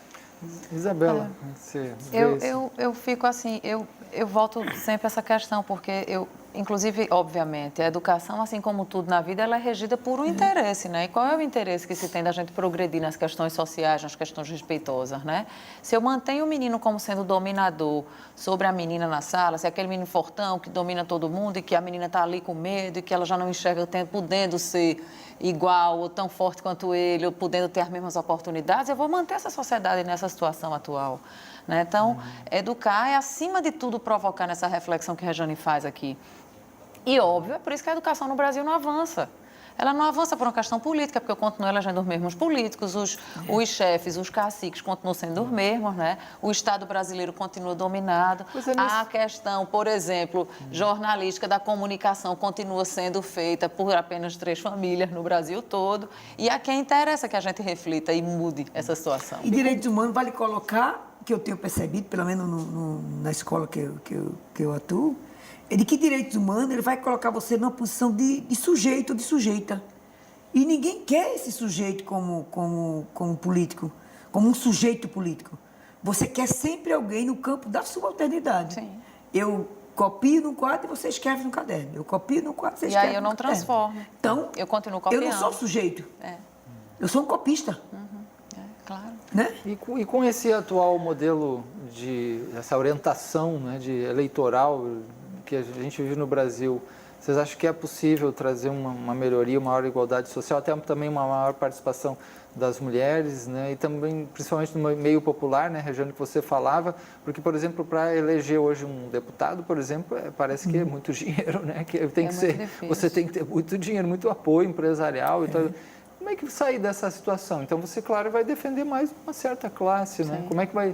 Isabela, você vê isso? Eu fico assim, eu volto sempre a essa questão, porque inclusive, obviamente, a educação, assim como tudo na vida, ela é regida por um interesse, né? E qual é o interesse que se tem da gente progredir nas questões sociais, nas questões respeitosas, né? Se eu mantenho o menino como sendo dominador sobre a menina na sala, se é aquele menino fortão que domina todo mundo e que a menina está ali com medo e que ela já não enxerga o tempo, podendo ser igual ou tão forte quanto ele, ou podendo ter as mesmas oportunidades, eu vou manter essa sociedade nessa situação atual, né? Então, educar é, acima de tudo, provocar nessa reflexão que a Rejane faz aqui. E, óbvio, é por isso que a educação no Brasil não avança. Ela não avança por uma questão política, porque eu continuo elegendo os mesmos políticos, os chefes, os caciques continuam sendo os mesmos, né? O Estado brasileiro continua dominado. A questão, por exemplo, jornalística da comunicação continua sendo feita por apenas 3 famílias no Brasil todo. E a quem interessa que a gente reflita e mude essa situação. E direitos humanos vale colocar, que eu tenho percebido, pelo menos na escola que eu atuo, é de que direitos humanos ele vai colocar você numa posição de sujeito ou de sujeita. E ninguém quer esse sujeito como político, como um sujeito político. Você quer sempre alguém no campo da subalternidade. Sim. Eu copio no quadro e você escreve no caderno. Eu copio no quadro e você escreve no caderno. E aí eu não transformo. Então, eu continuo copiando. Eu não sou sujeito. Eu sou um copista. Claro. Né? E com esse atual modelo essa orientação, né, de eleitoral que a gente vive no Brasil, vocês acham que é possível trazer uma melhoria, uma maior igualdade social, até também uma maior participação das mulheres, né? E também, principalmente no meio popular, né, Rejane, que você falava, porque, por exemplo, para eleger hoje um deputado, por exemplo, parece que é muito dinheiro, né? Que tem que ser, difícil. você tem que ter muito dinheiro, muito apoio empresarial. Então, como é que sair dessa situação? Então, você, claro, vai defender mais uma certa classe, né? Como é que vai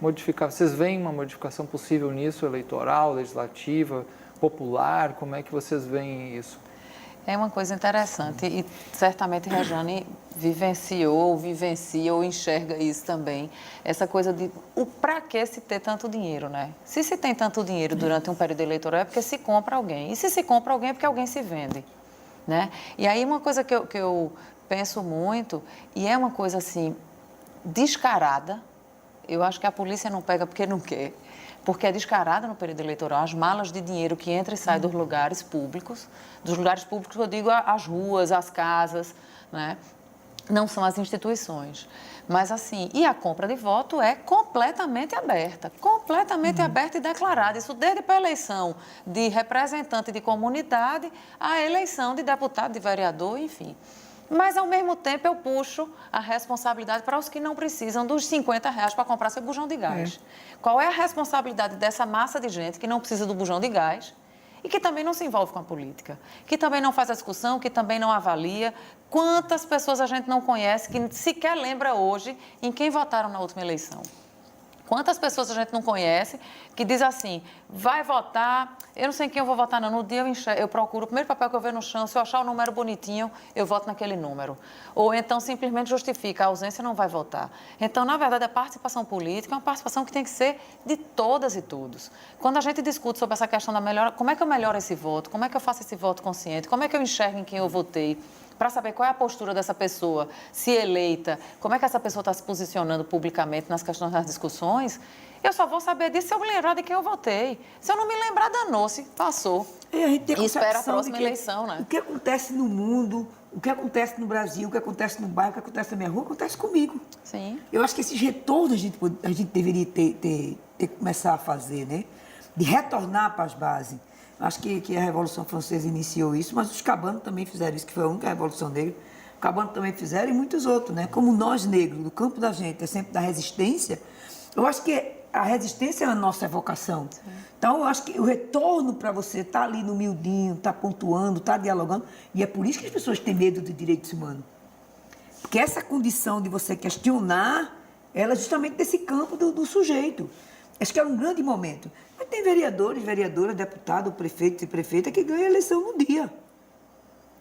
modificar? Vocês veem uma modificação possível nisso, eleitoral, legislativa, popular? Como é que vocês veem isso? É uma coisa interessante e certamente Rejane vivencia ou enxerga isso também. Essa coisa de para que se ter tanto dinheiro, né? Se tem tanto dinheiro durante um período eleitoral é porque se compra alguém. E se compra alguém é porque alguém se vende, né? E aí uma coisa que eu penso muito, e é uma coisa assim descarada, eu acho que a polícia não pega porque não quer. Porque é descarada no período eleitoral, as malas de dinheiro que entra e sai dos lugares públicos eu digo as ruas, as casas, né? Não são as instituições. Mas assim, e a compra de voto é completamente aberta e declarada. Isso desde para a eleição de representante de comunidade, à eleição de deputado, de vereador, enfim. Mas, ao mesmo tempo, eu puxo a responsabilidade para os que não precisam dos R$50 para comprar seu bujão de gás. Qual é a responsabilidade dessa massa de gente que não precisa do bujão de gás e que também não se envolve com a política, que também não faz a discussão, que também não avalia? Quantas pessoas a gente não conhece que sequer lembra hoje em quem votaram na última eleição? Quantas pessoas a gente não conhece que diz assim, vai votar, eu não sei em quem eu vou votar não, no dia eu procuro o primeiro papel que eu ver no chão, se eu achar o número bonitinho, eu voto naquele número. Ou então simplesmente justifica, a ausência não vai votar. Então, na verdade, a participação política é uma participação que tem que ser de todas e todos. Quando a gente discute sobre essa questão da melhora, como é que eu melhoro esse voto, como é que eu faço esse voto consciente, como é que eu enxergo em quem eu votei, para saber qual é a postura dessa pessoa, se eleita, como é que essa pessoa está se posicionando publicamente nas questões das discussões, eu só vou saber disso se eu me lembrar de quem eu votei. Se eu não me lembrar, danou-se, passou. E a gente tem a espera a próxima eleição, né? O que acontece no mundo, o que acontece no Brasil, o que acontece no bairro, o que acontece na minha rua, acontece comigo. Sim. Eu acho que esses retornos a gente deveria ter começar a fazer, né? De retornar para as bases. Acho que a Revolução Francesa iniciou isso, mas os cabanos também fizeram isso, que foi a única Revolução Negra. Os cabanos também fizeram e muitos outros, né? Como nós, negros, do campo da gente, é sempre da resistência, eu acho que a resistência é a nossa vocação. Sim. Então, eu acho que o retorno para você estar ali no miudinho, estar pontuando, estar dialogando, e é por isso que as pessoas têm medo de direitos humanos. Porque essa condição de você questionar, ela é justamente desse campo do sujeito. Acho que é um grande momento. Mas tem vereadores, vereadoras, deputados, prefeitos e prefeitas que ganham a eleição no dia.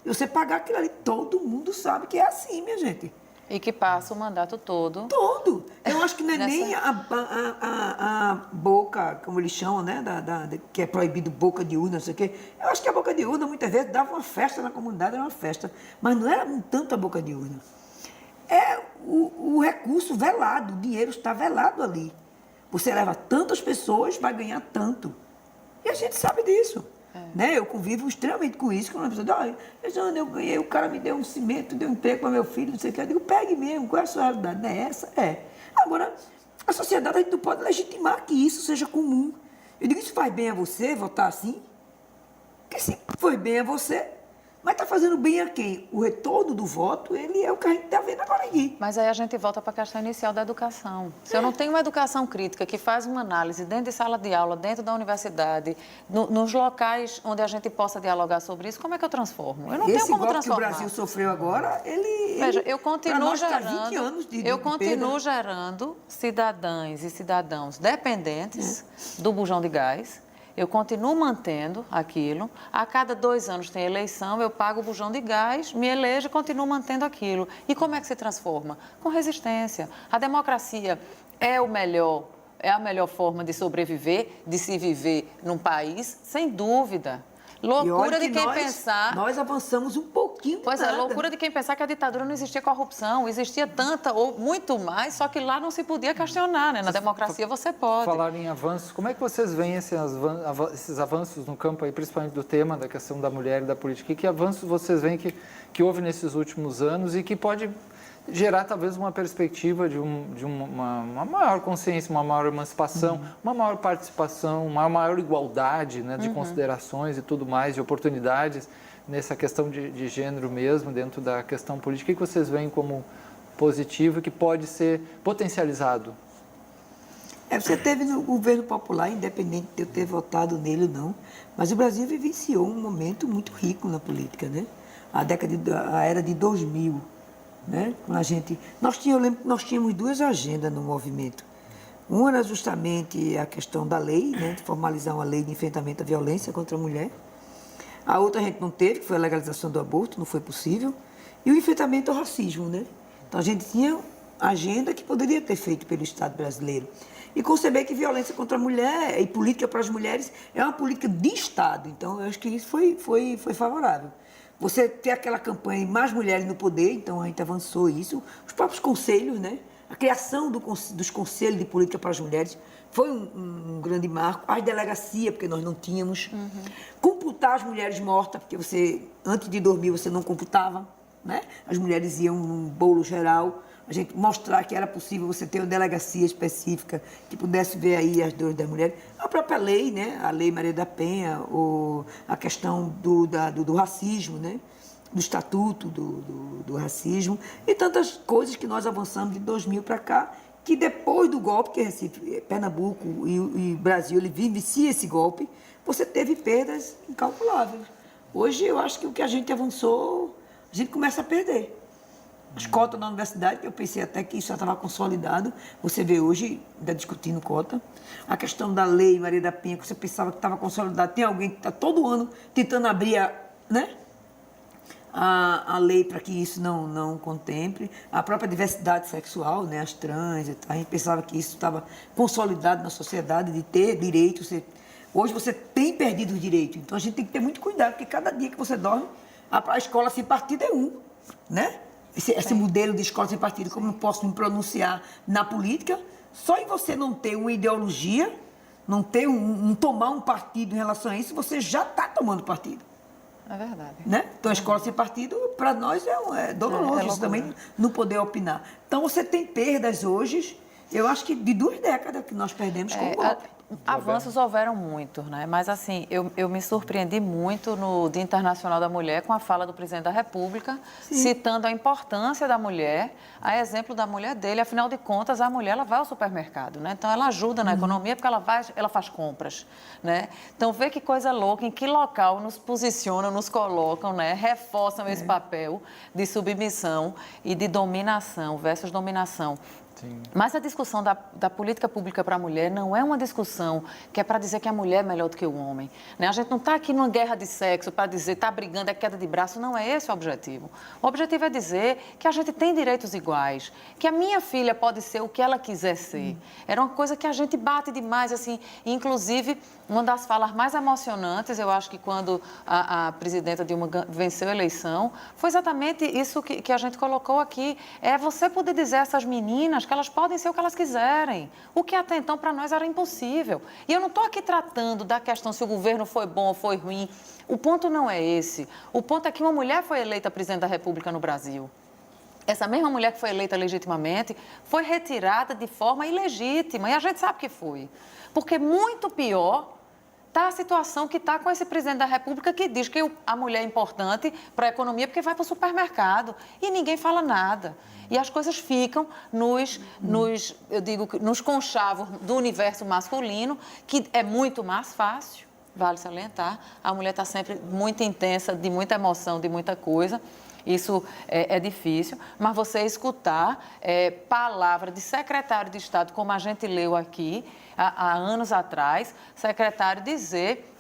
E você pagar aquilo ali, todo mundo sabe que é assim, minha gente. E que passa o mandato todo. Todo. Eu acho que não é nem a boca, como eles chamam, né? Que é proibido boca de urna, não sei o quê. Eu acho que a boca de urna, muitas vezes, dava uma festa na comunidade, era uma festa. Mas não era tanto a boca de urna. É o recurso velado, o dinheiro está velado ali. Você leva tantas pessoas, vai ganhar tanto. E a gente sabe disso. Né? Eu convivo extremamente com isso. Quando a pessoa diz, eu ganhei, o cara me deu um cimento, deu um emprego para meu filho, não sei o que. Eu digo, pegue mesmo, qual é a sua realidade? Não é essa? É. Agora, a sociedade, a gente não pode legitimar que isso seja comum. Eu digo, isso faz bem a você votar assim? Porque se foi bem a você, mas está fazendo bem a quem? O retorno do voto, ele é o que a gente está vendo agora aqui. Mas aí a gente volta para a questão inicial da educação. Se eu não tenho uma educação crítica que faz uma análise dentro de sala de aula, dentro da universidade, nos locais onde a gente possa dialogar sobre isso, como é que eu transformo? Eu não tenho como transformar. Esse golpe que o Brasil sofreu agora, Veja, eu continuo gerando, 20 anos de eu continuo perda. gerando cidadãs e cidadãos dependentes do bujão de gás. Eu continuo mantendo aquilo. A cada 2 anos tem eleição, eu pago o bujão de gás, me elejo e continuo mantendo aquilo. E como é que se transforma? Com resistência. A democracia é a melhor forma de sobreviver, de se viver num país, sem dúvida. Loucura de quem pensar... Nós avançamos um pouquinho de Pois nada. é, loucura de quem pensar que a ditadura não existia corrupção, existia tanta ou muito mais, só que lá não se podia questionar, né? Na democracia você pode. Falar em avanços, como é que vocês veem esses avanços no campo aí, principalmente do tema da questão da mulher e da política? Que avanços vocês veem que houve nesses últimos anos e que pode gerar talvez uma perspectiva de uma maior consciência, uma maior emancipação, uma maior participação, uma maior igualdade, né, de considerações e tudo mais, de oportunidades nessa questão de gênero mesmo, dentro da questão política. O que vocês veem como positivo e que pode ser potencializado? Você teve no governo popular, independente de eu ter votado nele ou não, mas o Brasil vivenciou um momento muito rico na política, né? A era de 2000. Né? Eu lembro que nós tínhamos 2 agendas no movimento. Uma era justamente a questão da lei, né? De formalizar uma lei de enfrentamento à violência contra a mulher. A outra a gente não teve, que foi a legalização do aborto, não foi possível. E o enfrentamento ao racismo, né? Então, a gente tinha agenda que poderia ter feito pelo Estado brasileiro. E conceber que violência contra a mulher e política para as mulheres é uma política de Estado. Então, eu acho que isso foi favorável. Você ter aquela campanha de mais mulheres no poder, então a gente avançou isso. Os próprios conselhos, né? A criação dos conselhos de política para as mulheres foi um grande marco. As delegacias, porque nós não tínhamos. Computar as mulheres mortas, porque você, antes de dormir, você não computava, né? As mulheres iam num bolo geral. A gente mostrar que era possível você ter uma delegacia específica que pudesse ver aí as dores das mulheres. A própria lei, né? A Lei Maria da Penha, a questão do racismo, né? Do estatuto do racismo e tantas coisas que nós avançamos de 2000 para cá, que depois do golpe, que Recife, Pernambuco e Brasil, ele vivencia esse golpe, você teve perdas incalculáveis. Hoje, eu acho que o que a gente avançou, a gente começa a perder. As cotas na universidade, que eu pensei até que isso já estava consolidado, você vê hoje, ainda discutindo cota. A questão da lei Maria da Penha, que você pensava que estava consolidado, tem alguém que está todo ano tentando abrir a lei para que isso não contemple. A própria diversidade sexual, né, as trans, a gente pensava que isso estava consolidado na sociedade, de ter direito. Hoje você tem perdido os direitos, então a gente tem que ter muito cuidado, porque cada dia que você dorme, a escola sem partido é né? Esse modelo de escola sem partido, como eu posso me pronunciar na política, só em você não ter uma ideologia, não tomar um partido em relação a isso, você já está tomando partido. É verdade. Né? Então, a escola sem partido, para nós, é doloroso isso também, não poder opinar. Então, você tem perdas hoje, eu acho que de 2 décadas que nós perdemos com o golpe. Avanços houveram muitos, né? Mas, assim, eu me surpreendi muito no Dia Internacional da Mulher com a fala do presidente da República, citando a importância da mulher, a exemplo da mulher dele. Afinal de contas, a mulher ela vai ao supermercado, né? Então, ela ajuda na economia porque ela faz compras, né? Então, vê que coisa louca, em que local nos posicionam, nos colocam, né? Reforçam esse papel de submissão e de dominação versus dominação. Sim. Mas a discussão da política pública para a mulher não é uma discussão que é para dizer que a mulher é melhor do que o homem, né? A gente não está aqui numa guerra de sexo para dizer está brigando, é queda de braço, não é esse o objetivo. O objetivo é dizer que a gente tem direitos iguais, que a minha filha pode ser o que ela quiser ser. Era uma coisa que a gente bate demais, assim, inclusive uma das falas mais emocionantes, eu acho que quando a presidenta Dilma venceu a eleição, foi exatamente isso que a gente colocou aqui, é você poder dizer a essas meninas que elas podem ser o que elas quiserem, o que até então para nós era impossível. E eu não estou aqui tratando da questão se o governo foi bom ou foi ruim, o ponto não é esse, o ponto é que uma mulher foi eleita presidente da República no Brasil. Essa mesma mulher que foi eleita legitimamente foi retirada de forma ilegítima, e a gente sabe que foi. Porque muito pior está a situação que está com esse presidente da República que diz que a mulher é importante para a economia porque vai para o supermercado e ninguém fala nada. E as coisas ficam nos conchavos do universo masculino, que é muito mais fácil, vale salientar. A mulher está sempre muito intensa, de muita emoção, de muita coisa. Isso é difícil, mas você escutar palavra de secretário de Estado, como a gente leu aqui há anos atrás, secretário dizer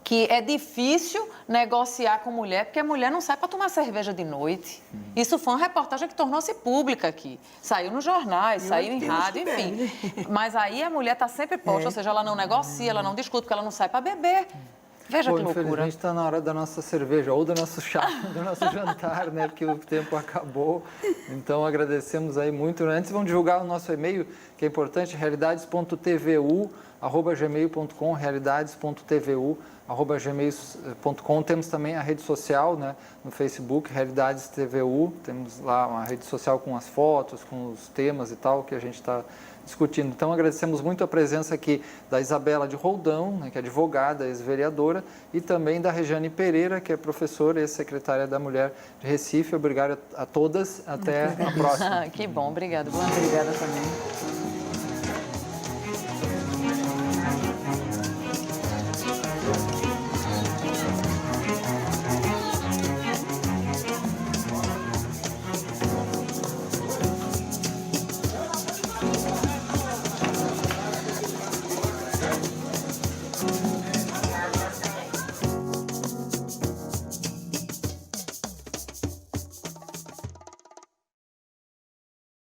que é difícil negociar com mulher, porque a mulher não sai para tomar cerveja de noite. Isso foi uma reportagem que tornou-se pública aqui. Saiu nos jornais, saiu em rádio, enfim. Mas aí a mulher está sempre posta, ou seja, ela não negocia, ela não discute, porque ela não sai para beber. Veja que loucura. Infelizmente está na hora da nossa cerveja ou do nosso chá, do nosso jantar, né? Porque o tempo acabou. Então agradecemos aí muito. Antes vamos divulgar o nosso e-mail, que é importante, realidades.tvu@gmail.com, realidades.tvu@gmail.com. Temos também a rede social, né? No Facebook, Realidades TVU. Temos lá uma rede social com as fotos, com os temas e tal, que a gente está discutindo. Então, agradecemos muito a presença aqui da Isabela de Roldão, né, que é advogada, ex-vereadora, e também da Regiane Pereira, que é professora e secretária da Mulher de Recife. Obrigado a todas. Até a próxima. Que bom, obrigada. Obrigada também.